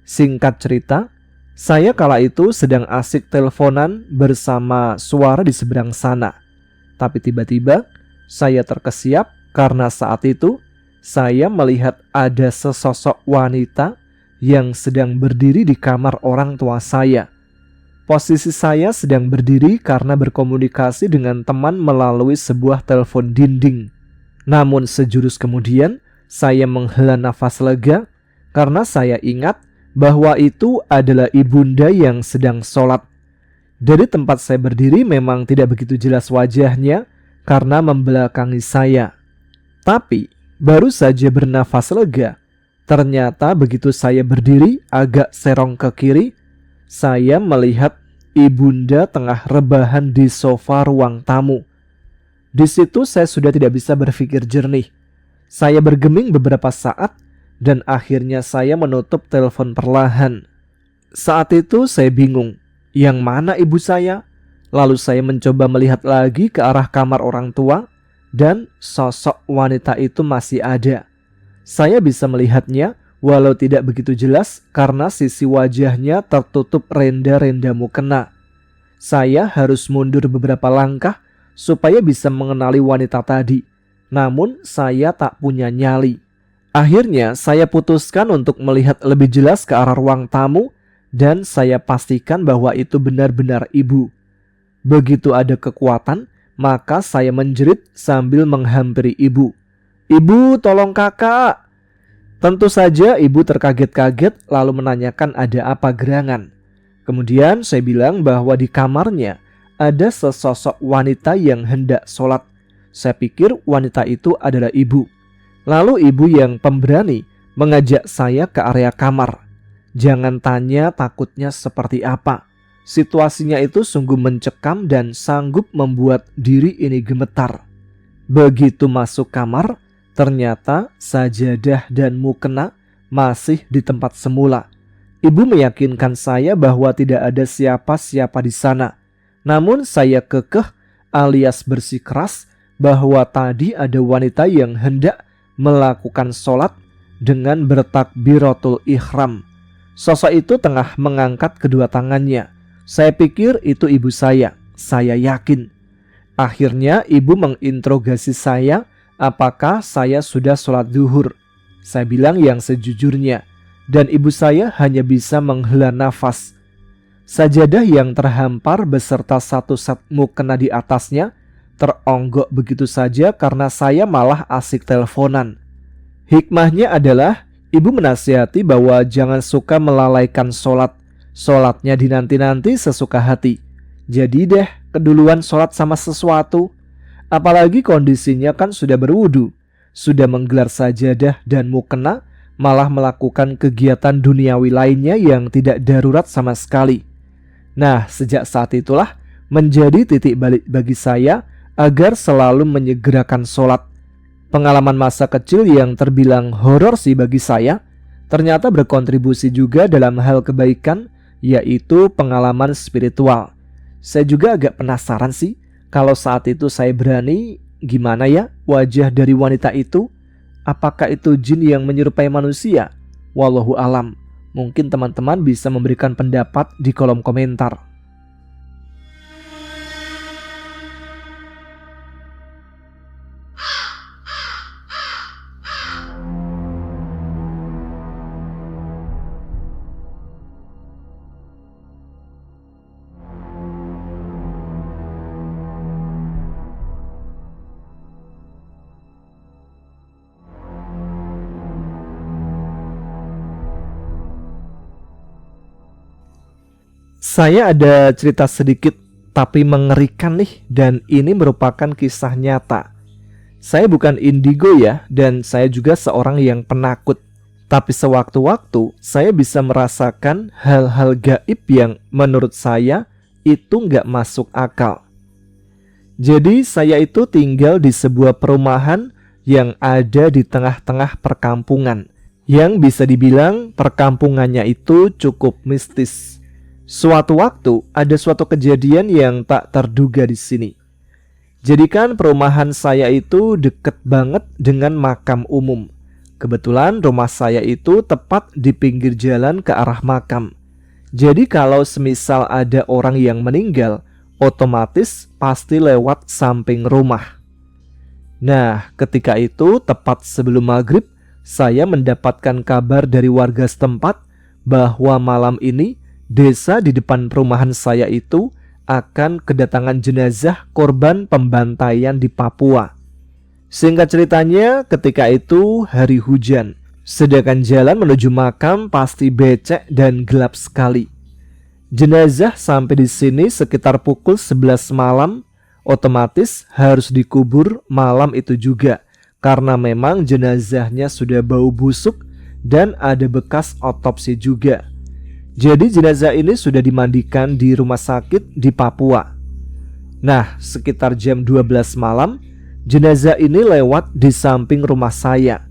Singkat cerita, saya kala itu sedang asik teleponan bersama suara di seberang sana. Tapi tiba-tiba saya terkesiap karena saat itu saya melihat ada sesosok wanita yang sedang berdiri di kamar orang tua saya. Posisi saya sedang berdiri karena berkomunikasi dengan teman melalui sebuah telepon dinding. Namun sejurus kemudian saya menghela nafas lega karena saya ingat bahwa itu adalah ibunda yang sedang sholat. Dari tempat saya berdiri memang tidak begitu jelas wajahnya karena membelakangi saya. Tapi baru saja bernafas lega, ternyata begitu saya berdiri agak serong ke kiri, saya melihat ibunda tengah rebahan di sofa ruang tamu. Di situ saya sudah tidak bisa berpikir jernih. Saya bergeming beberapa saat dan akhirnya saya menutup telepon perlahan. Saat itu saya bingung. Yang mana ibu saya? Lalu saya mencoba melihat lagi ke arah kamar orang tua dan sosok wanita itu masih ada. Saya bisa melihatnya walau tidak begitu jelas karena sisi wajahnya tertutup renda-renda mukena. Saya harus mundur beberapa langkah supaya bisa mengenali wanita tadi. Namun saya tak punya nyali. Akhirnya saya putuskan untuk melihat lebih jelas ke arah ruang tamu dan saya pastikan bahwa itu benar-benar ibu. Begitu ada kekuatan, maka saya menjerit sambil menghampiri ibu. "Ibu, tolong kakak!" Tentu saja ibu terkaget-kaget lalu menanyakan ada apa gerangan. Kemudian saya bilang bahwa di kamarnya ada sesosok wanita yang hendak sholat. Saya pikir wanita itu adalah ibu. Lalu ibu yang pemberani mengajak saya ke area kamar. Jangan tanya takutnya seperti apa. Situasinya itu sungguh mencekam dan sanggup membuat diri ini gemetar. Begitu masuk kamar, ternyata sajadah dan mukena masih di tempat semula. Ibu meyakinkan saya bahwa tidak ada siapa-siapa di sana. Namun saya kekeh alias bersikeras bahwa tadi ada wanita yang hendak melakukan sholat dengan bertakbiratul ihram. Sosok itu tengah mengangkat kedua tangannya. Saya pikir itu ibu saya yakin. Akhirnya ibu menginterogasi saya apakah saya sudah sholat zuhur. Saya bilang yang sejujurnya, dan ibu saya hanya bisa menghela nafas. Sajadah yang terhampar beserta satu set mukena di atasnya teronggok begitu saja karena saya malah asik teleponan. Hikmahnya adalah ibu menasihati bahwa jangan suka melalaikan sholat. Sholatnya dinanti-nanti sesuka hati. Jadi deh keduluan sholat sama sesuatu. Apalagi kondisinya kan sudah berwudu, sudah menggelar sajadah dan mukena, malah melakukan kegiatan duniawi lainnya yang tidak darurat sama sekali. Nah, sejak saat itulah menjadi titik balik bagi saya agar selalu menyegerakan sholat. Pengalaman masa kecil yang terbilang horor sih bagi saya, ternyata berkontribusi juga dalam hal kebaikan, yaitu pengalaman spiritual. Saya juga agak penasaran sih, kalau saat itu saya berani, gimana ya wajah dari wanita itu? Apakah itu jin yang menyerupai manusia? Wallahu alam. Mungkin teman-teman bisa memberikan pendapat di kolom komentar. Saya ada cerita sedikit tapi mengerikan nih, dan ini merupakan kisah nyata. Saya bukan indigo ya, dan saya juga seorang yang penakut. Tapi sewaktu-waktu saya bisa merasakan hal-hal gaib yang menurut saya itu nggak masuk akal. Jadi saya itu tinggal di sebuah perumahan yang ada di tengah-tengah perkampungan, yang bisa dibilang perkampungannya itu cukup mistis. Suatu waktu ada suatu kejadian yang tak terduga di sini. Jadikan perumahan saya itu deket banget dengan makam umum. Kebetulan rumah saya itu tepat di pinggir jalan ke arah makam. Jadi kalau semisal ada orang yang meninggal, otomatis pasti lewat samping rumah. Nah, ketika itu tepat sebelum maghrib, saya mendapatkan kabar dari warga setempat bahwa malam ini desa di depan perumahan saya itu akan kedatangan jenazah korban pembantaian di Papua. Singkat ceritanya, ketika itu hari hujan, sedangkan jalan menuju makam pasti becek dan gelap sekali. Jenazah sampai di sini sekitar pukul 11 malam, otomatis harus dikubur malam itu juga karena memang jenazahnya sudah bau busuk dan ada bekas otopsi juga. Jadi jenazah ini sudah dimandikan di rumah sakit di Papua. Nah, sekitar jam 12 malam, jenazah ini lewat di samping rumah saya.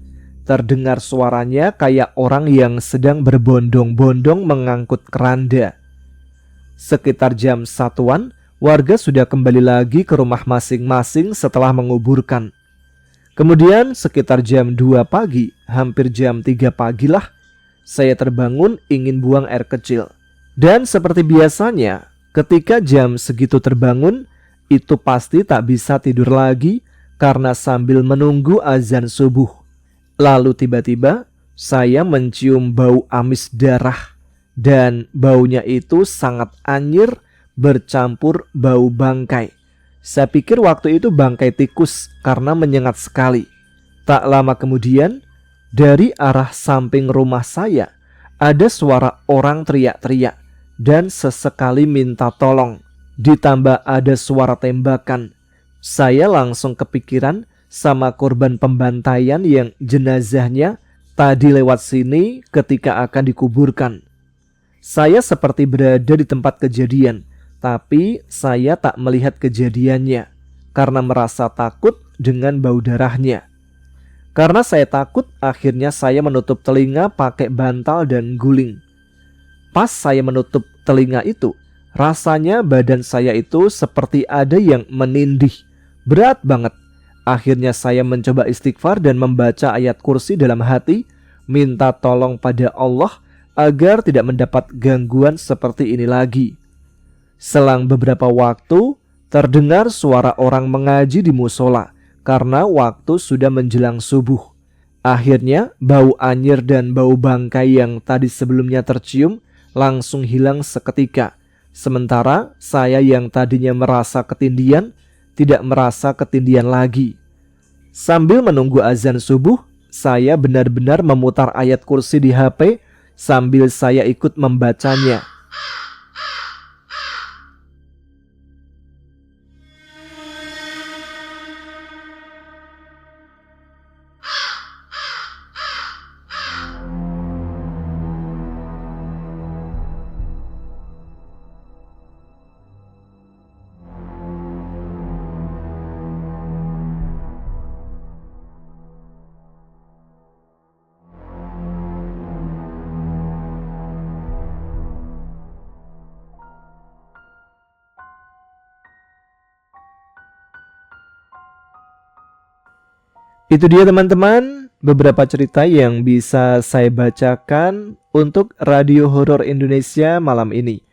Terdengar suaranya kayak orang yang sedang berbondong-bondong mengangkut keranda. Sekitar jam 1-an, warga sudah kembali lagi ke rumah masing-masing setelah menguburkan. Kemudian sekitar jam 2 pagi, hampir jam 3 pagi lah, saya terbangun ingin buang air kecil. Dan seperti biasanya, ketika jam segitu terbangun, itu pasti tak bisa tidur lagi karena sambil menunggu azan subuh. Lalu tiba-tiba, saya mencium bau amis darah. Dan baunya itu sangat anyir bercampur bau bangkai. Saya pikir waktu itu bangkai tikus karena menyengat sekali. Tak lama kemudian, dari arah samping rumah saya ada suara orang teriak-teriak dan sesekali minta tolong. Ditambah ada suara tembakan. Saya langsung kepikiran sama korban pembantaian yang jenazahnya tadi lewat sini ketika akan dikuburkan. Saya seperti berada di tempat kejadian, tapi saya tak melihat kejadiannya karena merasa takut dengan bau darahnya. Karena saya takut, akhirnya saya menutup telinga pakai bantal dan guling. Pas saya menutup telinga itu, rasanya badan saya itu seperti ada yang menindih. Berat banget. Akhirnya saya mencoba istighfar dan membaca ayat kursi dalam hati, minta tolong pada Allah agar tidak mendapat gangguan seperti ini lagi. Selang beberapa waktu, terdengar suara orang mengaji di musola karena waktu sudah menjelang subuh. Akhirnya, bau anyir dan bau bangkai yang tadi sebelumnya tercium langsung hilang seketika. Sementara saya yang tadinya merasa ketindihan, tidak merasa ketindihan lagi. Sambil menunggu azan subuh, saya benar-benar memutar ayat kursi di HP sambil saya ikut membacanya. Itu dia teman-teman, beberapa cerita yang bisa saya bacakan untuk Radio Horor Indonesia malam ini.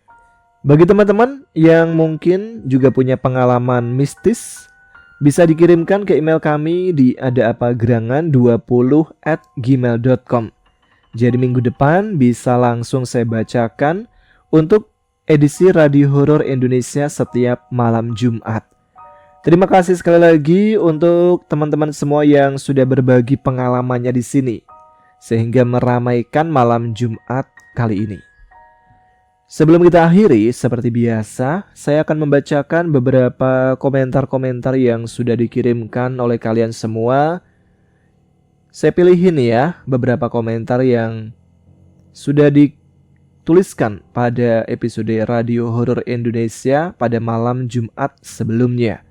Bagi teman-teman yang mungkin juga punya pengalaman mistis, bisa dikirimkan ke email kami di adaapagerangan20@gmail.com. Jadi minggu depan bisa langsung saya bacakan untuk edisi Radio Horor Indonesia setiap malam Jumat. Terima kasih sekali lagi untuk teman-teman semua yang sudah berbagi pengalamannya di sini, sehingga meramaikan malam Jumat kali ini. Sebelum kita akhiri, seperti biasa, saya akan membacakan beberapa komentar-komentar yang sudah dikirimkan oleh kalian semua. Saya pilihin ya beberapa komentar yang sudah dituliskan pada episode Radio Horor Indonesia pada malam Jumat sebelumnya.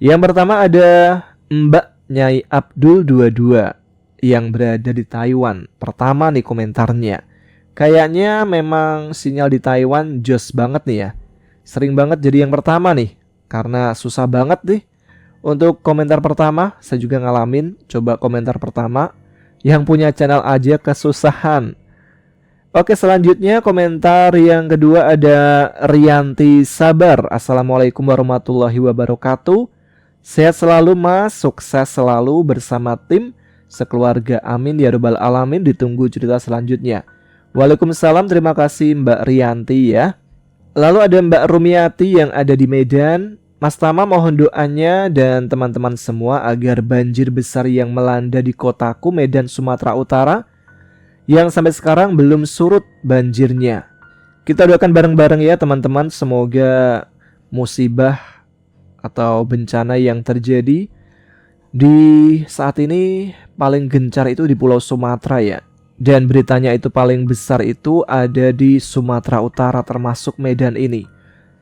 Yang pertama ada Mbak Nyai Abdul 22 yang berada di Taiwan. Pertama nih komentarnya. Kayaknya memang sinyal di Taiwan jos banget nih ya. Sering banget jadi yang pertama nih. Karena susah banget nih. Untuk komentar pertama saya juga ngalamin. Coba komentar pertama. Yang punya channel aja kesusahan. Oke, selanjutnya komentar yang kedua ada Rianti Sabar. Assalamualaikum warahmatullahi wabarakatuh. Sehat selalu mas, sukses selalu bersama tim sekeluarga, amin ya rabbal alamin. Ditunggu cerita selanjutnya. Waalaikumsalam, terima kasih Mbak Rianti ya. Lalu ada Mbak Rumiati yang ada di Medan. Mas Tama, mohon doanya dan teman-teman semua agar banjir besar yang melanda di kotaku Medan, Sumatera Utara yang sampai sekarang belum surut banjirnya. Kita doakan bareng-bareng ya teman-teman, semoga musibah atau bencana yang terjadi di saat ini paling gencar itu di Pulau Sumatera ya. Dan beritanya itu paling besar itu ada di Sumatera Utara termasuk Medan ini.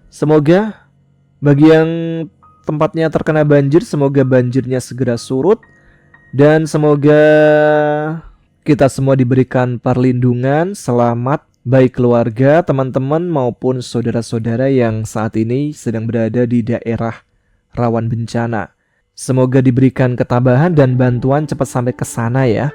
Semoga bagi yang tempatnya terkena banjir, semoga banjirnya segera surut. Dan semoga kita semua diberikan perlindungan, selamat, baik keluarga, teman-teman maupun saudara-saudara yang saat ini sedang berada di daerah rawan bencana. Semoga diberikan ketabahan dan bantuan cepat sampai ke sana ya.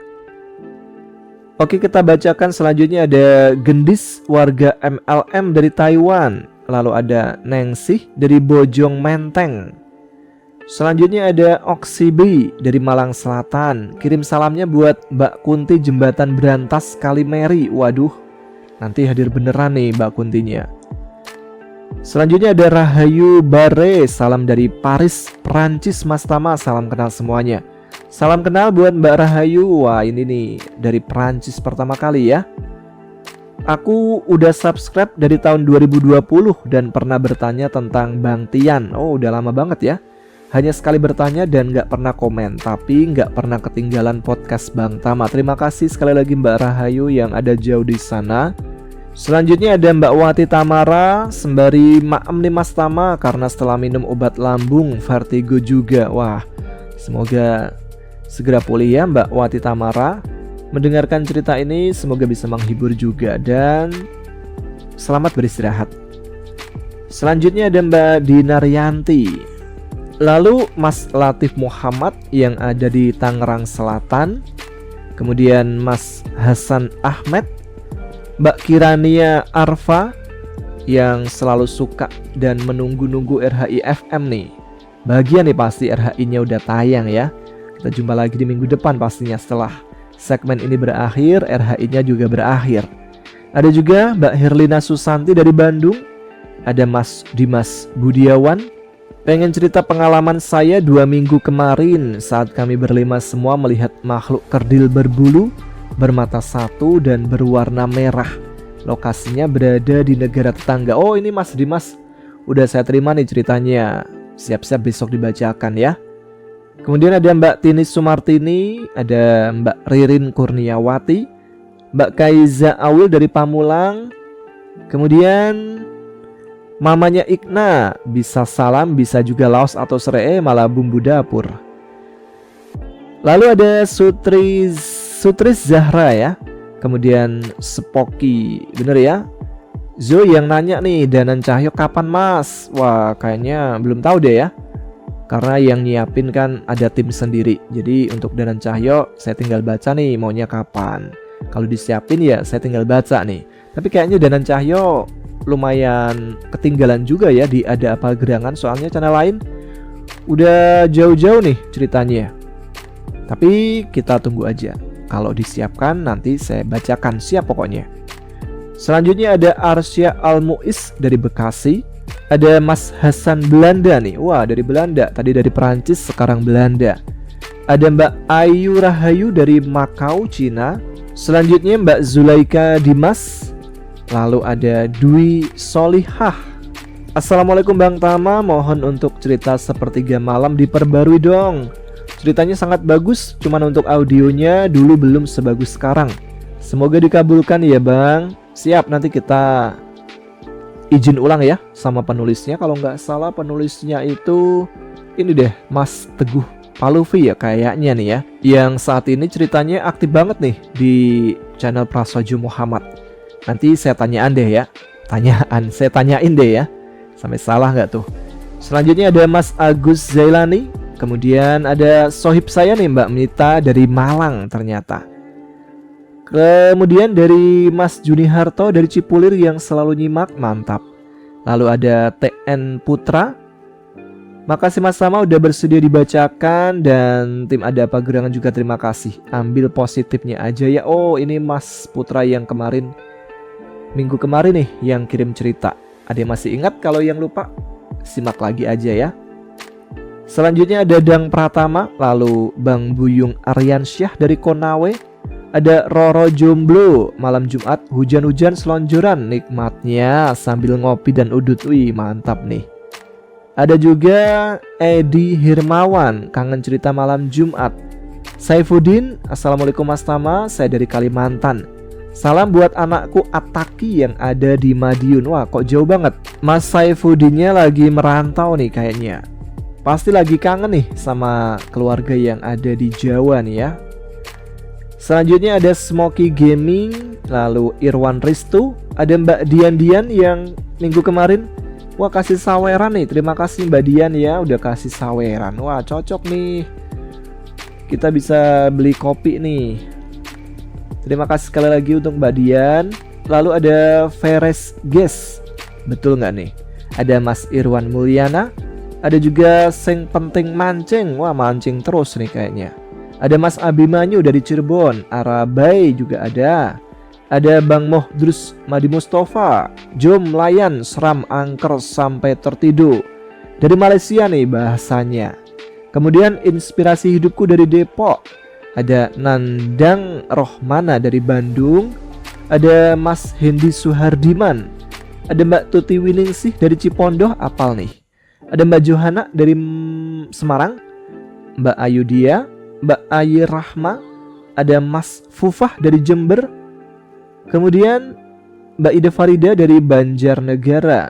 Oke, kita bacakan selanjutnya ada Gendis warga MLM dari Taiwan. Lalu ada Nengsih dari Bojong Menteng. Selanjutnya ada Oksibi dari Malang Selatan. Kirim salamnya buat Mbak Kunti Jembatan Berantas Kalimeri. Waduh, nanti hadir beneran nih Mbak Kuntinya. Selanjutnya ada Rahayu Bare. Salam dari Paris, Prancis Mas Tama. Salam kenal semuanya. Salam kenal buat Mbak Rahayu. Wah, ini nih dari Prancis pertama kali ya. Aku udah subscribe dari tahun 2020 dan pernah bertanya tentang Bang Tian. Oh, udah lama banget ya. Hanya sekali bertanya dan gak pernah komen, tapi gak pernah ketinggalan podcast Bang Tama. Terima kasih sekali lagi Mbak Rahayu yang ada jauh di sana. Selanjutnya ada Mbak Wati Tamara. Sembari maem nih Mas Tama karena setelah minum obat lambung vertigo juga. Wah, semoga segera pulih ya Mbak Wati Tamara. Mendengarkan cerita ini semoga bisa menghibur juga dan selamat beristirahat. Selanjutnya ada Mbak Dinaryanti. Lalu Mas Latif Muhammad yang ada di Tangerang Selatan. Kemudian Mas Hasan Ahmed, Mbak Kirania Arfa yang selalu suka dan menunggu-nunggu RHI FM nih. Bahagia nih pasti RHI-nya udah tayang ya. Kita jumpa lagi di minggu depan pastinya setelah segmen ini berakhir, RHI-nya juga berakhir. Ada juga Mbak Herlina Susanti dari Bandung. Ada Mas Dimas Budiawan. Pengen cerita pengalaman saya 2 minggu kemarin saat kami berlima semua melihat makhluk kerdil berbulu, bermata satu dan berwarna merah. Lokasinya berada di negara tetangga. Oh, ini Mas Dimas, udah saya terima nih ceritanya. Siap-siap besok dibacakan ya. Kemudian ada Mbak Tini Sumartini, ada Mbak Ririn Kurniawati, Mbak Kaiza Awil dari Pamulang. Kemudian mamanya Ikna, bisa salam, bisa juga laos atau serai, malah bumbu dapur. Lalu ada Sutris Zahra ya. Kemudian Spoky, bener ya. Zo yang nanya nih, Danan Cahyo kapan mas? Wah, kayaknya belum tahu deh ya. Karena yang nyiapin kan ada tim sendiri. Jadi untuk Danan Cahyo saya tinggal baca nih maunya kapan. Kalau disiapin ya saya tinggal baca nih. Tapi kayaknya Danan Cahyo lumayan ketinggalan juga ya di Ada Apa Gerangan, soalnya channel lain udah jauh-jauh nih ceritanya. Tapi kita tunggu aja. Kalau disiapkan nanti saya bacakan, siap pokoknya. Selanjutnya ada Arsya Al-Muiz dari Bekasi. Ada Mas Hasan Belanda nih. Wah, dari Belanda. Tadi dari Perancis, sekarang Belanda. Ada Mbak Ayu Rahayu dari Makau, Cina. Selanjutnya Mbak Zulaika Dimas. Lalu ada Dwi Solihah. Assalamualaikum Bang Tama, mohon untuk cerita Sepertiga Malam diperbarui dong. Ceritanya sangat bagus, cuman untuk audionya dulu belum sebagus sekarang. Semoga dikabulkan ya Bang. Siap, nanti kita izin ulang ya sama penulisnya. Kalau nggak salah penulisnya itu ini deh, Mas Teguh Paluvi ya kayaknya nih ya, yang saat ini ceritanya aktif banget nih di channel Prasojo Muhammad. Nanti saya tanyaan deh ya, saya tanyain deh ya, sampai salah nggak tuh. Selanjutnya ada Mas Agus Zailani. Kemudian ada sohib saya nih Mbak Mita dari Malang ternyata. Kemudian dari Mas Juni Harto dari Cipulir yang selalu nyimak, mantap. Lalu ada TN Putra. Makasih Mas Tama udah bersedia dibacakan. Dan tim Ada Apa Gerangan juga terima kasih. Ambil positifnya aja ya. Oh, ini Mas Putra yang kemarin, minggu kemarin nih, yang kirim cerita. Ada yang masih ingat? Kalau yang lupa, simak lagi aja ya. Selanjutnya ada Dang Pratama. Lalu Bang Buyung Aryansyah dari Konawe. Ada Roro Jomblo, malam Jumat hujan-hujan selonjoran, nikmatnya sambil ngopi dan udut. Wih, mantap nih. Ada juga Edi Hirmawan, kangen cerita malam Jumat. Saifuddin, Assalamualaikum Mas Tama, saya dari Kalimantan. Salam buat anakku Ataki yang ada di Madiun. Wah, kok jauh banget. Mas Saifuddinnya lagi merantau nih kayaknya. Pasti lagi kangen nih sama keluarga yang ada di Jawa nih ya. Selanjutnya ada Smoky Gaming, lalu Irwan Ristu, ada Mbak Dian yang minggu kemarin, wah kasih saweran nih. Terima kasih Mbak Dian ya, udah kasih saweran. Wah, cocok nih. Kita bisa beli kopi nih. Terima kasih sekali lagi untuk Mbak Dian. Lalu ada Veres Ges, betul nggak nih? Ada Mas Irwan Mulyana, ada juga Seng Penting Mancing. Wah, mancing terus nih kayaknya. Ada Mas Abimanyu dari Cirebon, Arabai juga ada. Ada Bang Mohdrus Madi Mustafa, Jom Layan Seram Angker sampai tertidur. Dari Malaysia nih bahasanya. Kemudian Inspirasi Hidupku dari Depok. Ada Nandang Rohmana dari Bandung. Ada Mas Hendi Suhardiman. Ada Mbak Tuti Winingsih dari Cipondoh, apal nih. Ada Mbak Johana dari Semarang. Mbak Ayudia, Mbak Ayi Rahma, ada Mas Fufah dari Jember. Kemudian Mbak Ida Farida dari Banjarnegara.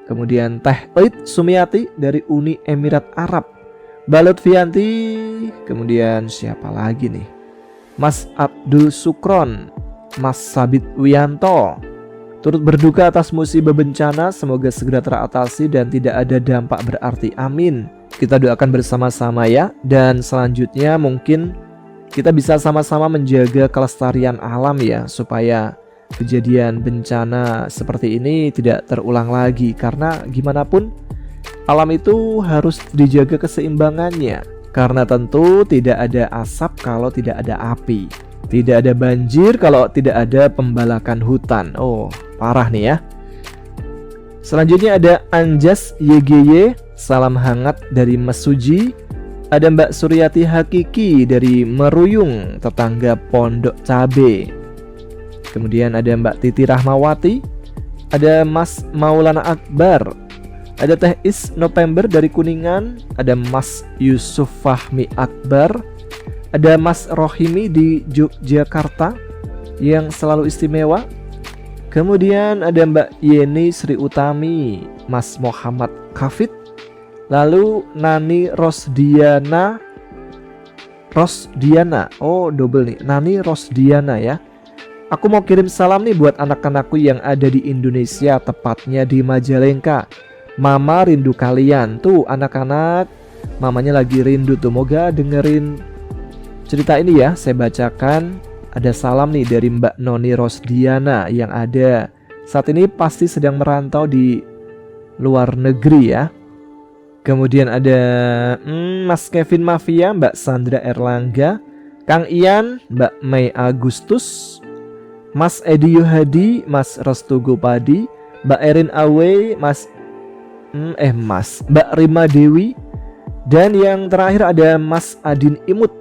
Kemudian Teh Oit Sumiati dari Uni Emirat Arab. Mbak Lutfianti. Kemudian siapa lagi nih? Mas Abdul Sukron, Mas Sabit Wianto. Turut berduka atas musibah bencana, semoga segera teratasi dan tidak ada dampak berarti. Amin. Kita doakan bersama-sama ya. Dan selanjutnya mungkin kita bisa sama-sama menjaga kelestarian alam ya, supaya kejadian bencana seperti ini tidak terulang lagi. Karena gimana pun alam itu harus dijaga keseimbangannya. Karena tentu tidak ada asap kalau tidak ada api, tidak ada banjir kalau tidak ada pembalakan hutan. Oh, parah nih ya. Selanjutnya ada Anjas YGY, salam hangat dari Mesuji. Ada Mbak Suryati Hakiki dari Meruyung, tetangga Pondok Cabe. Kemudian ada Mbak Titi Rahmawati. Ada Mas Maulana Akbar. Ada Teh Is November dari Kuningan. Ada Mas Yusuf Fahmi Akbar. Ada Mas Rohimi di Yogyakarta yang selalu istimewa. Kemudian ada Mbak Yeni Sri Utami, Mas Muhammad Kafid. Lalu Nani Rosdiana. Oh, double nih, Nani Rosdiana ya. Aku mau kirim salam nih buat anak-anakku yang ada di Indonesia, tepatnya di Majalengka. Mama rindu kalian. Tuh anak-anak, mamanya lagi rindu tuh. Moga dengerin cerita ini ya, saya bacakan. Ada salam nih dari Mbak Noni Rosdiana yang ada saat ini pasti sedang merantau di luar negeri ya. Kemudian ada Mas Kevin Mafia, Mbak Sandra Erlangga, Kang Ian, Mbak Mei Agustus, Mas Edi Yuhadi, Mas Restu Gopadi, Mbak Erin Awe, Mbak Rima Dewi. Dan yang terakhir ada Mas Adin Imut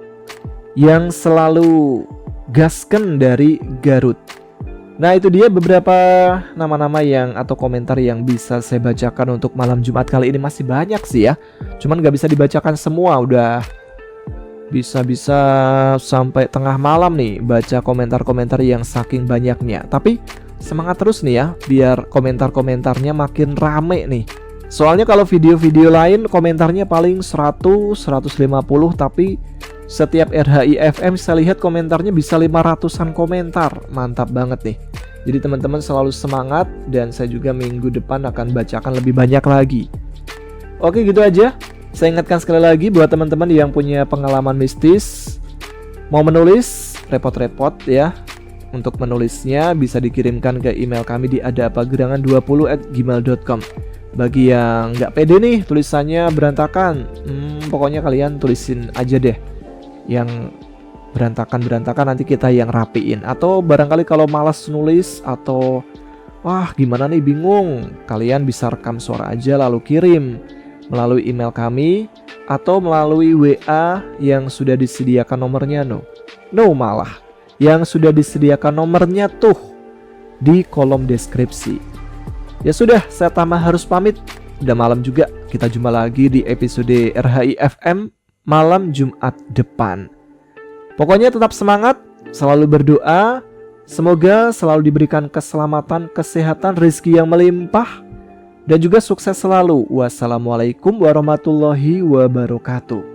yang selalu gasken dari Garut. Nah, itu dia beberapa nama-nama yang atau komentar yang bisa saya bacakan untuk malam Jumat kali ini. Masih banyak sih ya, cuman gak bisa dibacakan semua. Udah bisa-bisa sampai tengah malam nih baca komentar-komentar yang saking banyaknya. Tapi semangat terus nih ya, biar komentar-komentarnya makin rame nih. Soalnya kalau video-video lain komentarnya paling 100-150, tapi setiap RHI FM saya lihat komentarnya bisa 500-an komentar. Mantap banget nih. Jadi teman-teman selalu semangat, dan saya juga minggu depan akan bacakan lebih banyak lagi. Oke, gitu aja. Saya ingatkan sekali lagi buat teman-teman yang punya pengalaman mistis, mau menulis, repot-repot ya, Untuk menulisnya bisa dikirimkan ke email kami di adaapagerangan20@gmail.com. Bagi yang nggak pede nih tulisannya berantakan, pokoknya kalian tulisin aja deh yang berantakan nanti kita yang rapiin. Atau barangkali kalau malas nulis atau wah gimana nih bingung, kalian bisa rekam suara aja lalu kirim melalui email kami atau melalui WA yang sudah disediakan nomornya. Malah yang sudah disediakan nomornya tuh di kolom deskripsi. Ya sudah, saya Tama harus pamit. Udah malam juga, kita jumpa lagi di episode RHI FM malam Jumat depan. Pokoknya tetap semangat, selalu berdoa, semoga selalu diberikan keselamatan, kesehatan, rezeki yang melimpah, dan juga sukses selalu. Wassalamualaikum warahmatullahi wabarakatuh.